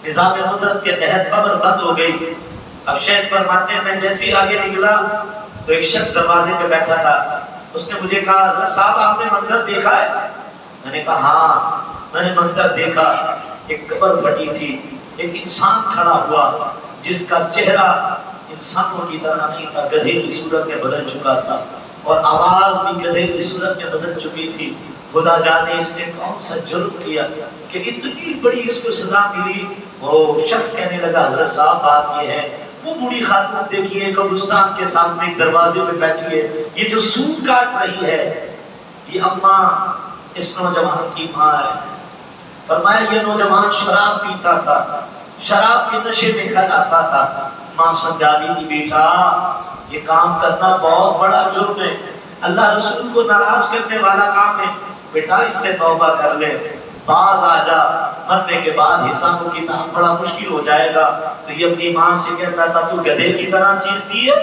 نظام قدرت کے تحت قبر بند ہو گئی۔ اب شیخ فرماتے ہیں میں جیسے ہی آگے نکلا تو ایک شخص دروازے پہ بیٹھا تھا، اس نے مجھے کہا حضرت صاحب آپ نے منظر دیکھا ہے؟ میں نے کہا ہاں میں نے منظر دیکھا، ایک قبر پھٹی تھی، ایک انسان کھڑا ہوا جس کا چہرہ انسانوں کی طرح نہیں تھا، گدھے کی صورت میں بدل چکا تھا اور آواز بھی گدھے کی صورت میں بدل چکی تھی۔ خدا جانے اس نے کون سا جرم کیا کہ اتنی بڑی اس کو سزا ملی۔ وہ شخص کہنے لگا حضرت صاحب بات یہ ہے، وہ بوڑھی خاتون دیکھیے قبرستان کے سامنے ایک دروازے پہ بیٹھی ہے، یہ جو سود کاٹ رہی ہے یہ اماں اس نوجوان کی ماں ہے۔ فرمایا یہ نوجوان شراب پیتا تھا، شراب کے نشے میں گھر آتا تھا۔ ماں سمجھاتی تھی بیٹا یہ کام کرنا بہت بڑا جرم ہے، اللہ رسول کو ناراض کرنے والا کام ہے، بیٹا اس سے توبہ کر لے، باز آ جا، مرنے کے بعد حسابوں کی طرح بڑا مشکل ہو جائے گا۔ تو یہ اپنی ماں سے کہتا تھا تو گدھے کی طرح چیختی ہے۔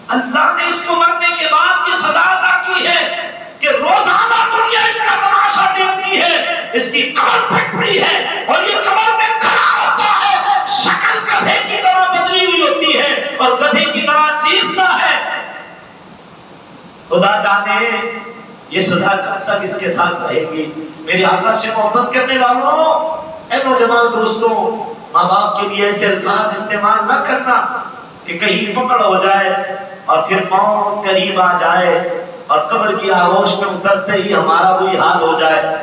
اللہ نے اس کو مرنے کے بعد یہ سزا عطا کی ہے کہ روزانہ دنیا اس کا تماشا دیکھتی ہے، اس کی قبر پھٹتی ہے اور یہ قبر میں کھڑا ہوتا ہے، شکل گدھے کی طرح بدلی ہوئی ہوتی ہے اور گدھے کی طرح چیختا ہے۔ خدا جانے یہ سزا کب تک اس کے ساتھ رہے گی۔ میرے آقا سے محبت کرنے والوں، اے نوجوان دوستوں، ماں باپ کے لیے ایسے الفاظ استعمال نہ کرنا کہ کہیں پکڑ ہو جائے اور پھر موت قریب آ جائے اور قبر کی آغوش میں اترتے ہی ہمارا وہی حال ہو جائے۔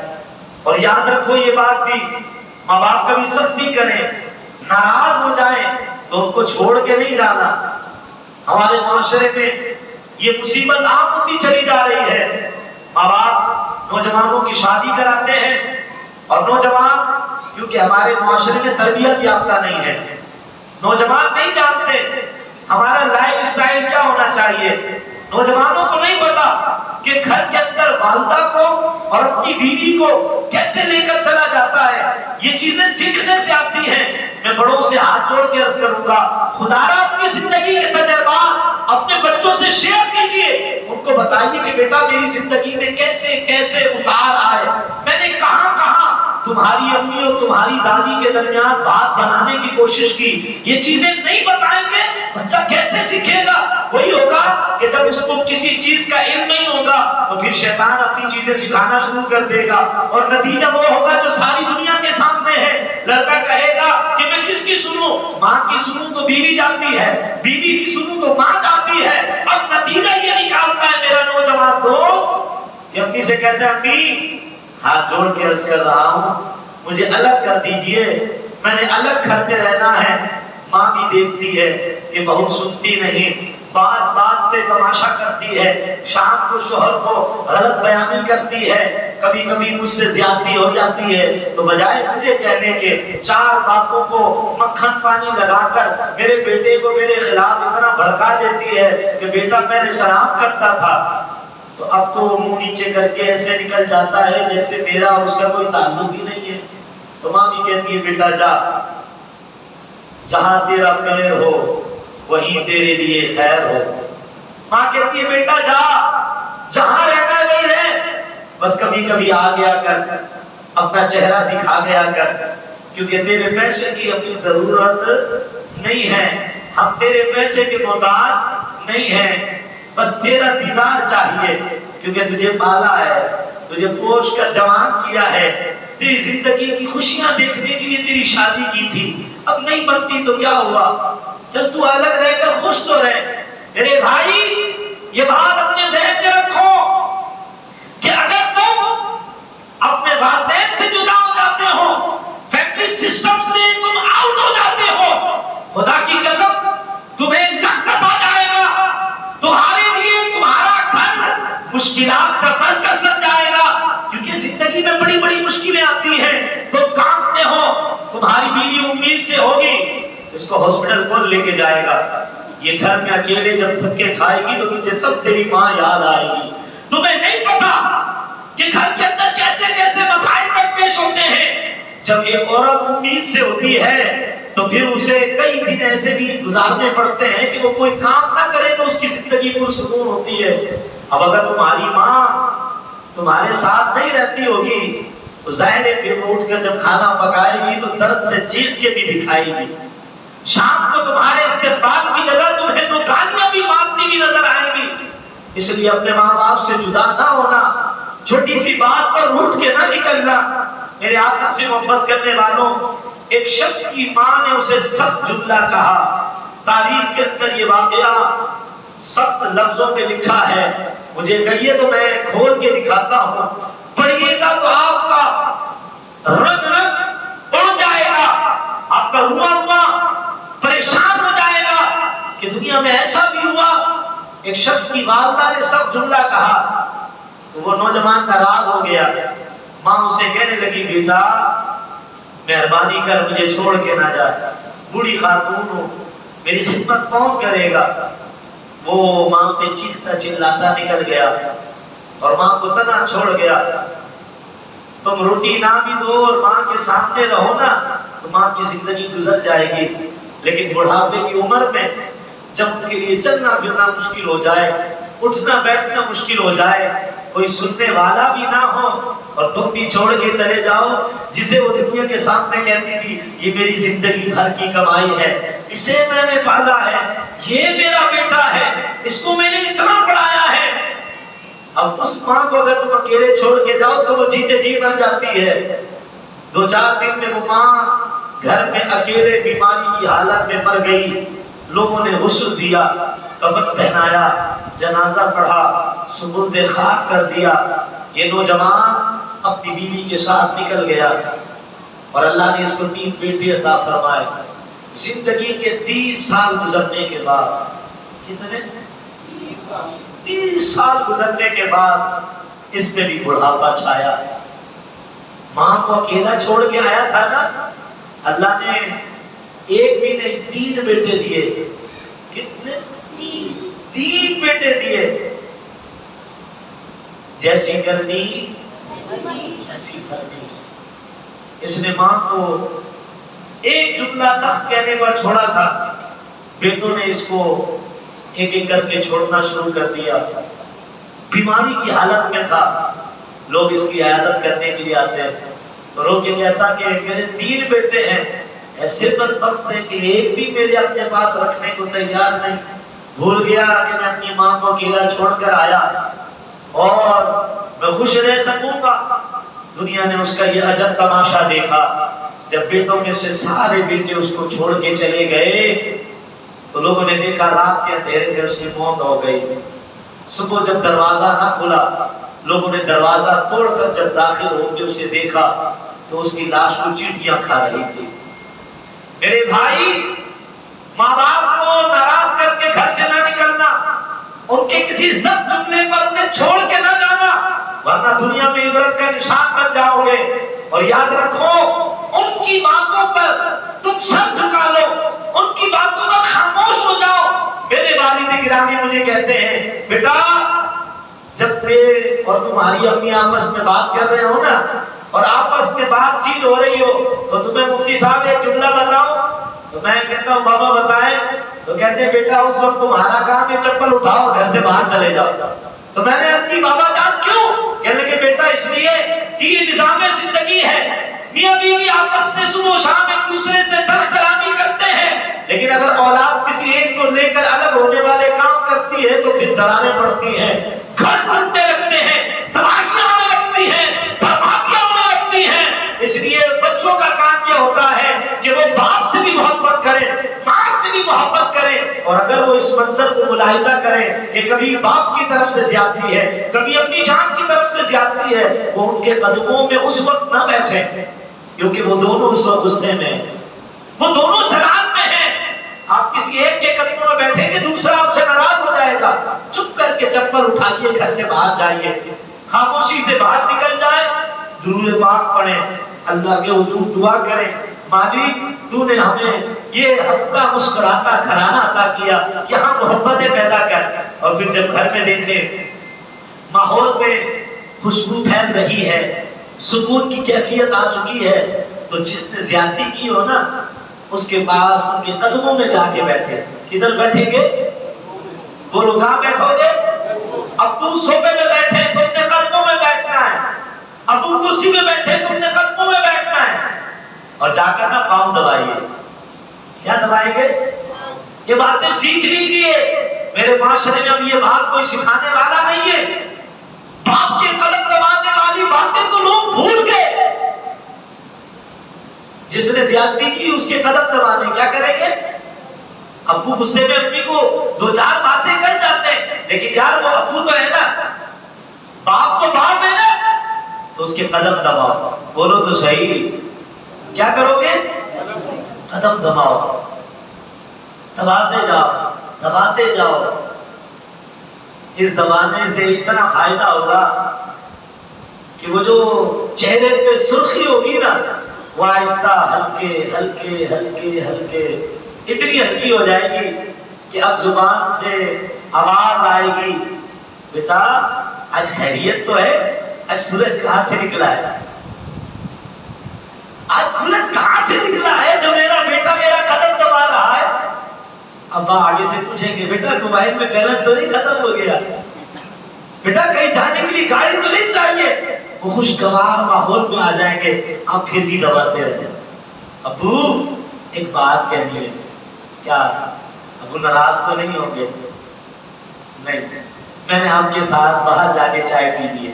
اور یاد رکھو یہ بات بھی، ماں باپ کبھی سختی کریں، ناراض ہو جائیں تو ان کو چھوڑ کے نہیں جانا۔ ہمارے معاشرے میں یہ مصیبت عام ہوتی چلی جا رہی ہے، ماں باپ نوجوانوں کی شادی کراتے ہیں اور نوجوان کیونکہ ہمارے معاشرے میں تربیت یافتہ نہیں ہے، نوجوان نہیں جانتے ہمارا لائف سٹائل کیا ہونا چاہیے، نوجوانوں کو نہیں پتا کہ گھر کے اندر والدہ کو اور اپنی بیوی کو کیسے لے کر چلا جاتا ہے۔ یہ چیزیں سیکھنے سے آتی ہیں۔ میں بڑوں سے ہاتھ جوڑ کے عرض کروں گا خدارا اپنی زندگی کے تجربات اپنے بچوں سے شیئر کیجئے، ان کو بتائیے کہ بیٹا میری زندگی میں کیسے کیسے اتار آئے، میں نے کہاں کہاں تمہاری امی اور تمہاری دادی کے درمیان بات بنانے کی کوشش کی۔ یہ چیزیں نہیں بتائیں گے بچہ کیسے سیکھے گا؟ وہی ہوگا کہ جب اس کو کسی چیز کا علم نہیں ہوگا تو پھر شیطان اپنی چیزیں سکھانا شروع کر دے گا اور نتیجہ وہ ہوگا جو ساری دنیا کے سامنے ہے۔ لڑکا کہے گا کہ میں کس کی سنوں، ماں کی سنوں تو بیوی جاتی ہے، بیوی کی سنوں تو ماں جاتی ہے۔ اب نتیجہ یہ نکالتا ہے میرا نوجوان دوست کہ امی سے کہتے ہیں امی ہاتھ جوڑ کے عرض کر رہا ہوں مجھے الگ کر دیجئے، میں نے الگ گھر میں رہنا ہے۔ ماں بھی دیکھتی ہے کہ بہو سنتی نہیں، بات بات پہ تماشا کرتی ہے، شام کو شوہر کو غلط بیانی کرتی ہے، کبھی کبھی مجھ سے زیادتی ہو جاتی ہے، تو بجائے مجھے کہنے کے 4 باتوں کو مکھن پانی لگا کر میرے بیٹے کو میرے خلاف اتنا بھڑکا دیتی ہے کہ بیٹا میں نے سلام کرتا تھا، تو اب تو منہ نیچے کر کے ایسے نکل جاتا ہے جیسے میرا اور اس کا کوئی تعلق ہی نہیں ہے۔ تو ماں بھی کہتی ہے بیٹا جا، جہاں تیرا پیر ہو وہیں تیرے لیے خیر ہو۔ ماں کہتی ہے بیٹا جا، جہاں رہنا ہے وہیں رہ، بس کبھی کبھی آ گیا کر، اپنا چہرہ دکھا گیا کر، کیونکہ تیرے پیسے کی اپنی ضرورت نہیں ہے، ہم تیرے پیسے کے محتاج نہیں ہیں، بس تیرا دیدار چاہیے، کیونکہ تجھے پالا ہے، تجھے پوش کر جوان کیا ہے، تیری زندگی کی خوشیاں دیکھنے کے لیے تیری شادی کی تھی، اب نہیں بنتی تو کیا ہوا، چل تو الگ رہ کر خوش تو رہ۔ میرے بھائی یہ بات اپنے ذہن میں رکھو کہ اگر تم اپنے والدین سے جدا ہو جاتے ہو، فیملی سسٹم سے تم آؤٹ ہو جاتے ہو، خدا کی قسم تمہیں لعنت آ جائے گا، تمہارے لیے تمہارا گھر مشکلات کا مرکز بن جائے گا، کیونکہ زندگی میں بڑی بڑی مشکلیں آتی ہیں، تم کام میں ہو، تمہاری بیوی امید سے ہوگی اس کو ہاسپٹل کون لے کے جائے گا، یہ گھر میں اکیلے جب تھک کے کھائے گی تو تجھے تب تیری ماں یاد آئے گی۔ تمہیں نہیں پتا کہ گھر کے اندر کیسے کیسے مسائل پیش ہوتے ہیں۔ جب ایک عورت امید سے ہوتی ہے تو پھر اسے کئی دن ایسے بھی گزارنے پڑتے ہیں کہ وہ کوئی کام نہ کرے تو اس کی زندگی پرسکون ہوتی ہے۔ اب اگر تمہاری ماں تمہارے ساتھ نہیں رہتی ہوگی تو ظاہر ہے پھر وہ اٹھ کر جب کھانا پکائے گی تو درد سے چیخ کے بھی دکھائے گی، شام کو تمہارے استقبال کی جگہ تمہیں تو گالیاں بھی مارتی بھی نظر آئیں گی۔ اس لیے اپنے ماں باپ سے جدا نہ ہونا، چھوٹی سی بات پر روٹھ کے نہ نکلنا۔ میرے آقا سے محبت کرنے والوں، ایک شخص کی ماں نے اسے سخت جملہ کہا، تاریخ کے اندر یہ واقعہ سخت لفظوں میں لکھا ہے، مجھے کہیے تو میں کھول کے دکھاتا ہوں، پڑھیے گا تو آپ کا رنگ رنگ اڑ جائے گا، آپ کا رواں پریشان ہو جائے گا کہ دنیا میں ایسا بھی ہوا۔ ایک شخص کی والدہ نے سخت جملہ کہا تو وہ نوجوان ناراض ہو گیا، ماں اسے کہنے لگی بیٹا مہربانی کر مجھے چھوڑ کے نہ جا، بوڑھی خاتون ہو، میری خدمت کون کرے گا۔ وہ ماں پہ چیختا چلاتا نکل گیا اور ماں کو تنہا چھوڑ گیا۔ تم روٹی نہ بھی دو اور ماں کے سامنے رہو نا تو ماں کی زندگی گزر جائے گی، لیکن بڑھاپے کی عمر میں جب ان کے لیے چلنا پھرنا مشکل ہو جائے، اٹھنا بیٹھنا مشکل ہو جائے، کوئی سننے والا بھی نہ ہو اور تم بھی چھوڑ کے چلے جاؤ، جسے وہ دنیا کے سامنے کہتی تھی یہ میری زندگی بھر کی کمائی ہے، اسے میں نے پالا ہے، یہ میرا بیٹا ہے، اس کو میں نے اتنا پڑھایا ہے۔ اب اس ماں کو اگر تم اکیلے چھوڑ کے جاؤ تو وہ جیتے جی مر جاتی ہے۔ 2-4 دن میں وہ ماں گھر میں اکیلے بیماری کی حالت میں مر گئی۔ لوگوں نے غسل دیا، کفن پہنایا، جنازہ پڑھا، سپرد خاک کر دیا۔ یہ نوجوان اپنی بیوی کے ساتھ نکل گیا اور اللہ نے اس کو 3 بیٹے عطا فرمائے۔ زندگی کے 30 سال گزرنے کے بعد، کتنے 30 سال گزرنے کے بعد اس میں بھی بڑھاپا چھایا۔ ماں کو اکیلا چھوڑ کے آیا تھا نا، اللہ نے ایک بھی نہیں 3 بیٹے دیے۔ کتنے؟ 3 بیٹے دیے۔ جیسی کرنی ایسی بھرنی۔ اس نے ماں کو ایک جملہ سخت کہنے پر چھوڑا تھا، بیٹوں نے اس کو ایک ایک کر کے چھوڑنا شروع کر دیا۔ بیماری کی حالت میں تھا، لوگ اس کی عیادت کرنے کے لیے آتے ہیں تو رو کے کہتا کہ میرے 3 بیٹے ہیں، ایسے بدبخت ہیں کہ ایک بھی میرے اپنے پاس رکھنے کو تیار نہیں۔ بھول گیا کہ میں اپنی ماں کو اکیلا چھوڑ کر آیا اور میں خوش رہ سکوں گا۔ دنیا نے اس کا یہ عجب تماشا دیکھا، جب بیٹوں میں سے سارے بیٹے اس کو چھوڑ کے چلے گئے تو لوگوں نے دیکھا رات کے اندھیرے میں اس کی موت ہو گئی۔ صبح جب دروازہ نہ کھلا، لوگوں نے دروازہ توڑ کر جب داخل ہو کے اسے دیکھا تو اس کی لاش کو چیٹیاں کھا رہی تھی۔ میرے بھائی ماں باپ کو ناراض کر کے گھر سے نہ نکلنا، ان کے کسی سخت جملے پر انہیں چھوڑ کے نہ جانا، ورنہ دنیا میں عبرت کا نشان بن جاؤ گے۔ اور یاد رکھو ان کی باتوں پر تم سر جھکا لو، ان کی باتوں پر خاموش ہو جاؤ۔ میرے والد گرامی مجھے کہتے ہیں بیٹا جب میں اور تمہاری امی آپس میں بات کر رہے ہو نا اور آپس میں بات چیت ہو رہی ہو تو تمہیں مفتی صاحب ایک جملہ بتاؤ، تو میں کہتا ہوں بابا بتائیں، تو کہتے ہیں بیٹا اس وقت تمہارا کام ہے چپل اٹھاؤ گھر سے باہر چلے جاؤ۔ تو میں نے عرض کی بابا جان کیوں؟ کہنے لگے بیٹا اس لیے کہ یہ نظام زندگی ہے، میاں بیوی آپس میں صبح و شام ایک دوسرے سے درخت کلامی کرتے ہیں، لیکن اگر اولاد کسی ایک کو لے کر الگ ہونے والے کام کرتی ہے تو پھر دراڑیں پڑتی ہیں، گھر ٹوٹنے لگتے ہیں، تباہیاں ہونے لگتی ہیں، بربادیاں ہونے لگتی ہیں۔ اس لیے بچوں کا کام یہ ہوتا ہے کہ وہ باپ سے بھی محبت کریں، ماں سے بھی محبت کریں، اور اگر وہ اس منظر کو ملاحظہ کریں کہ کبھی باپ کی طرف سے زیادتی ہے، کبھی اپنی جان کی طرف سے زیادتی ہے، وہ ان کے قدموں میں اس وقت نہ بیٹھیں، کیونکہ وہ دونوں اس وقت غصے میں ہیں، وہ دونوں جلال میں ہیں۔ آپ کسی ایک کے قدموں میں بیٹھیں گے دوسرا آپ سے ناراض ہو جائے گا، چپ کر کے چپل اٹھائیے گھر سے باہر جائیے، خاموشی سے باہر نکل جائیں، درود پاک پڑھیں، اللہ کے حضور دعا کریں، مالک تو نے ہمیں یہ ہنستا مسکراتا گھرانہ عطا کیا، یہاں محبتیں پیدا کر۔ اور پھر جب گھر میں دیکھیں ماحول میں خوشبو پھیل رہی ہے، سکون کی کیفیت آ چکی ہے، تو جس نے زیادتی کی ہو نا اس کے پاس ان کے قدموں میں جا کے بیٹھے۔ کدھر بیٹھیں گے؟ بولو کہاں بیٹھو گے؟ ابو صوفے میں بیٹھے تم نے قدموں میں بیٹھنا ہے، ابو کرسی میں بیٹھے تم نے قدموں میں بیٹھنا ہے، اور جا کر نا پاؤں دبائیے۔ کیا دبائیں گے؟ یہ باتیں سیکھ لیجئے۔ میرے معاشرے میں اب یہ بات کوئی سکھانے والا نہیں ہے، باپ کے قدم دبانے والی باتیں تو لوگ بھول گئے۔ جس نے زیادتی کی اس کے قدم دبانے، کیا کریں گے؟ ابو غصے میں امی کو دو چار باتیں کر جاتے ہیں، لیکن یار وہ ابو تو ہے نا، باپ تو باپ ہے نا، تو اس کے قدم دباؤ۔ بولو تو صحیح، کیا کرو گے؟ قدم دباؤ، دباتے جاؤ، دباتے جاؤ۔ اس دبانے سے اتنا فائدہ ہوگا کہ وہ جو چہرے پہ سرخی ہوگی نا وہ آہستہ ہلکے ہلکے ہلکے ہلکے اتنی ہلکی ہو جائے گی کہ اب زبان سے آواز آئے گی، بیٹا آج خیریت تو ہے؟ آج سورج کہاں سے نکلا ہے؟ آج سورج کہاں سے نکلا ہے جو میرا بیٹا میرا قدم دبا رہا ہے؟ ابا آگے سے پوچھیں گے بیٹا موبائل میں بیلنس تو نہیں ختم ہو گیا؟ بیٹا کہیں جانے کے لیے گاڑی تو نہیں چاہیے؟ وہ خوشگوار ماحول میں آ جائیں گے، آپ پھر بھی دباتے رہتے۔ ابو ایک بات کہنی ہے۔ کیا؟ ابو ناراض تو نہیں ہوں گے؟ نہیں، میں نے آپ کے ساتھ باہر جا کے چائے پی لی ہے،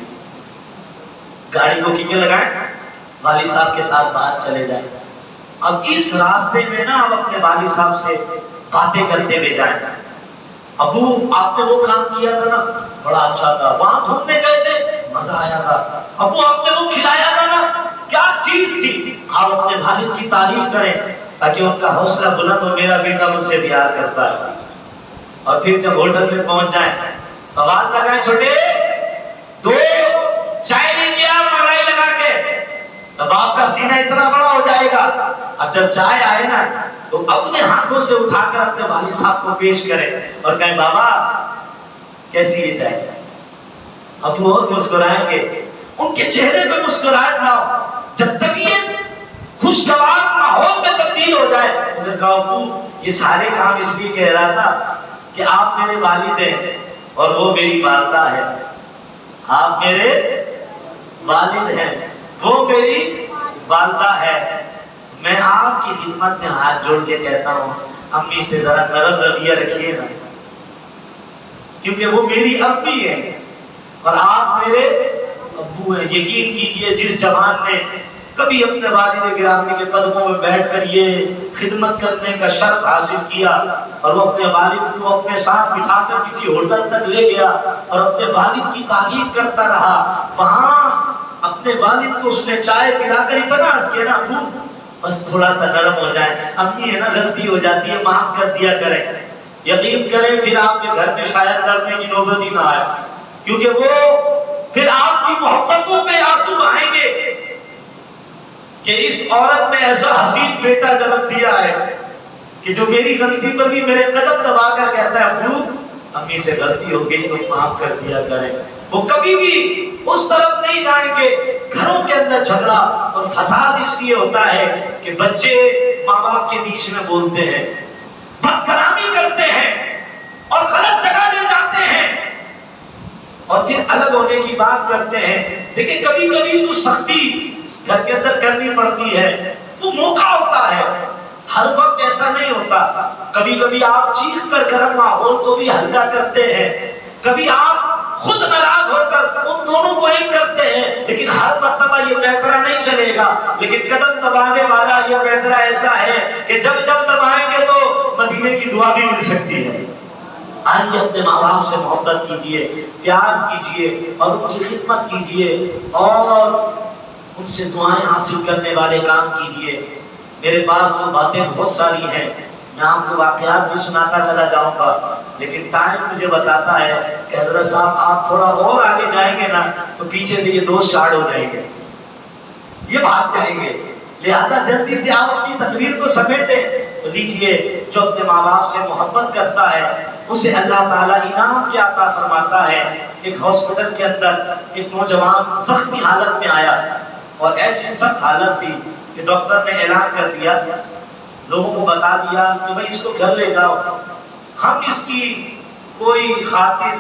گاڑی کو کیوں لگائیں؟ والد صاحب کے ساتھ باہر چلے جائیں۔ اب اس راستے میں نا آپ اپنے والد صاحب سے باتیں کرتے ہوئے جائیں، ابو آپ نے وہ کام کیا تھا نا بڑا اچھا تھا، وہاں گھومنے گئے تھے مزہ آیا تھا، ابو آپ نے وہ کھلایا تھا نا کیا چیز تھی؟ آپ اپنے والد کی تعریف کریں تاکہ ان کا حوصلہ بلند ہو، میرا بیٹا مجھ سے پیار کرتا ہے۔ اور پھر جب ہوٹل میں پہنچ جائیں آواز لگائیں، چھوٹے دو چائے لے کے آ ملائی لگا کے، تب آپ کا سینہ اتنا بڑا ہو جائے گا۔ اب جب چائے آئے نا تو اپنے ہاتھوں سے اٹھا کر اپنے والد صاحب کو پیش کریں اور کہیں بابا کیسی یہ چائے؟ اب وہ مسکرائیں گے، ان کے چہرے پہ مسکراہٹ لاؤ۔ جب تک یہ خوشگوار ماحول میں تبدیل ہو جائے، تو نے کہا ابو یہ سارے کام اس لیے کہہ رہا تھا کہ آپ میرے والد ہیں اور وہ میری والدہ ہے۔ آپ میرے والد ہیں، وہ میری والدہ ہے۔ میں آپ کی خدمت میں ہاتھ جوڑ کے کہتا ہوں امی سے ذرا نرم رویہ رکھیے نا، کیونکہ وہ میری امی ہے اور آپ میرے ابو ہیں۔ یقین کیجئے جس جوان نے کبھی اپنے والد گرامی کے قدموں میں بیٹھ کر یہ خدمت کرنے کا شرف حاصل کیا اور وہ اپنے والد کو اپنے ساتھ بٹھا کر کسی ہوٹل تک لے گیا اور اپنے والد کی تعریف کرتا رہا، وہاں اپنے والد کو اس نے چائے پلا کر اتنا عرض کیا نا ابو بس تھوڑا سا نرم ہو جائے، امی ہے نا غلطی ہو جاتی ہے معاف کر دیا کریں۔ یقین کریں پھر آپ کے گھر میں شاید لڑنے کی نوبت ہی نہ آئے، کیونکہ وہ پھر آپ کی محبتوں پہ آنسو آئیں گے کہ اس عورت نے ایسا حسین بیٹا جنم دیا ہے کہ جو میری غلطی پر بھی میرے قدم دبا کر کہتا ہے ابو امی سے غلطی ہو گئی تو معاف کر دیا کریں۔ وہ کبھی بھی اس طرف نہیں جائیں گے۔ گھروں کے اندر جھگڑا اور فساد اس لیے ہوتا ہے کہ بچے ماں باپ کے بیچ میں بولتے ہیں، بد کلامی کرتے ہیں اور غلط جگہ لے جاتے ہیں اور پھر الگ ہونے کی بات کرتے ہیں۔ دیکھیں کبھی کبھی تو سختی گھر کے اندر کرنی پڑتی ہے، وہ موقع ہوتا ہے، ہر وقت ایسا نہیں ہوتا۔ کبھی کبھی آپ چیخ کر گرم ماحول کو بھی ہلکا کرتے ہیں، کبھی آپ خود ناراض ہو کر ان دونوں کو ایک کرتے ہیں، لیکن ہر مرتبہ یہ پیترا نہیں چلے گا۔ لیکن قدم دبانے والا یہ پیترا ایسا ہے کہ جب جب دبائیں گے تو مدینے کی دعا بھی مل سکتی ہے۔ آئیے اپنے ماں باپ سے محبت کیجئے، پیار کیجئے اور ان کی خدمت کیجئے اور ان سے دعائیں حاصل کرنے والے کام کیجئے۔ میرے پاس تو باتیں بہت ساری ہیں، میں آپ کو واقعات بھی سناتا چلا جاؤں گا، لیکن ٹائم مجھے بتاتا ہے کہ حضرت صاحب آپ تھوڑا اور آگے جائیں گے نا تو پیچھے سے یہ دوست شاٹ ہو جائیں گے، یہ بھاگ جائیں گے، لہذا جلدی سے آپ اپنی تقریر کو سمیٹیں۔ تو لیجئے جو اپنے ماں باپ سے محبت کرتا ہے اسے اللہ تعالیٰ انعام کیا عطا فرماتا ہے۔ ایک ہاسپٹل کے اندر ایک نوجوان زخمی حالت میں آیا اور ایسی سخت حالت تھی کہ ڈاکٹر نے اعلان کر دیا، لوگوں کو بتا دیا کہ بھئی اس کو گھر لے جاؤ، ہم اس کی کوئی خاطر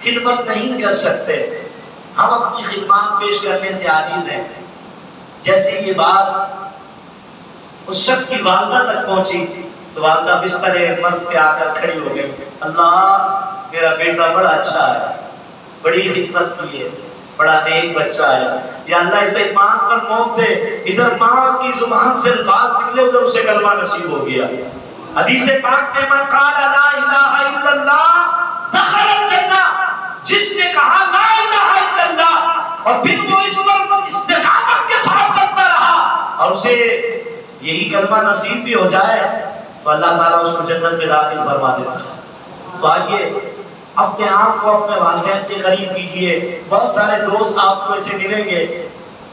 خدمت نہیں کر سکتے، ہم اپنی خدمات پیش کرنے سے عاجز ہیں۔ جیسے یہ بات اس شخص کی والدہ تک پہنچی تو والدہ بستر مرض پہ آ کر کھڑی ہو گئی، اللہ میرا بیٹا بڑا اچھا ہے، بڑی خدمت کی ہے، بڑا نیک بچہ ہے، یا اللہ اسے ایمان پر موت دے۔ ادھر ماں کی زبان سے الفاظ نکلے ادھر اسے کلمہ نصیب ہو گیا۔ حدیث پاک میں من قال لا الہ الا اللہ دخل الجنہ، جس نے کہا لا الہ الا اللہ اور پھر وہ اس پر استقامت کے ساتھ چلتا رہا اور اسے یہی کلمہ نصیب بھی ہو جائے تو اللہ تعالیٰ اس کو جنت میں داخل فرما دیتا ہے۔ تو آئیے اپنے آپ کو اپنے والدین کے قریب کیجئے۔ بہت سارے دوست آپ کو ایسے ملیں گے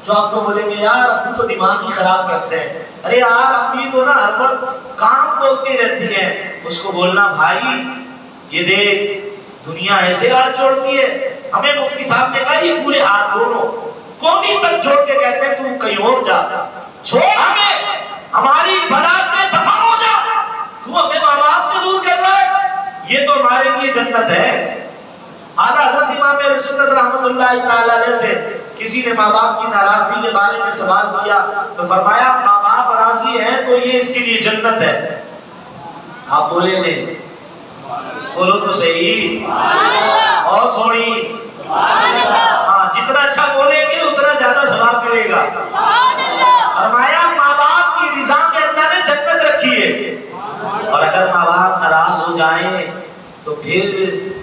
جو آپ کو بولیں گے یار ابو تو دماغ ہی خراب کرتے ہیں، ارے یار امی تو نا ہر وقت کام بولتی رہتی ہیں۔ اس کو بولنا بھائی یہ دیکھ دنیا ایسے ہاتھ جوڑتی ہے، ہمیں مفتی صاحب نے کہا یہ پورے ہاتھ دونوں کونی تک جوڑ کے کہتے ہیں تو کہیں اور جا، چھوڑ ہمیں، ہماری بلا سے دفع ہو جا، تو اپنے ماں باپ سے دور کر رہا ہے، یہ تو ہمارے لیے جنت ہے۔ اعلیٰ حضرت امام اہل سنت رحمۃ اللہ تعالی علیہ سے کسی نے ماں باپ کی ناراضگی کے بارے میں سوال کیا تو فرمایا ماں باپ راضی ہیں تو یہ اس کے لیے جنت ہے۔ آپ بولے نہیں، بولو تو صحیح اور سوڑی، ہاں جتنا اچھا بولیں گے اتنا زیادہ ثواب ملے گا۔ فرمایا ماں باپ کی رضا میں اللہ نے جنت رکھی ہے، اور اگر ماں باپ ناراض ہو جائیں تو پھر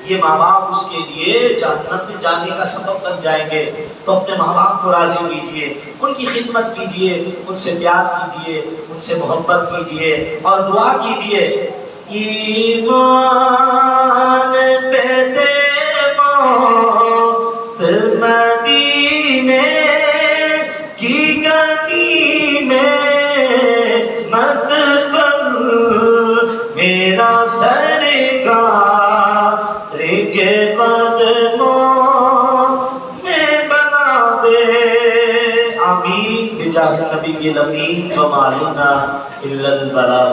یہ ماں باپ اس کے لیے جنت میں جانے کا سبب بن جائیں گے۔ تو اپنے ماں باپ کو راضی کیجئے، ان کی خدمت کیجئے، ان سے پیار کیجئے، ان سے محبت کیجئے اور دعا کیجئے۔ ایمان پہ دے موت مدینے کی گلی میں مت میرا سرکار کے قدموں میں بنا دے، آمین بجاہ نبی الامین وما علینا الا البلاغ۔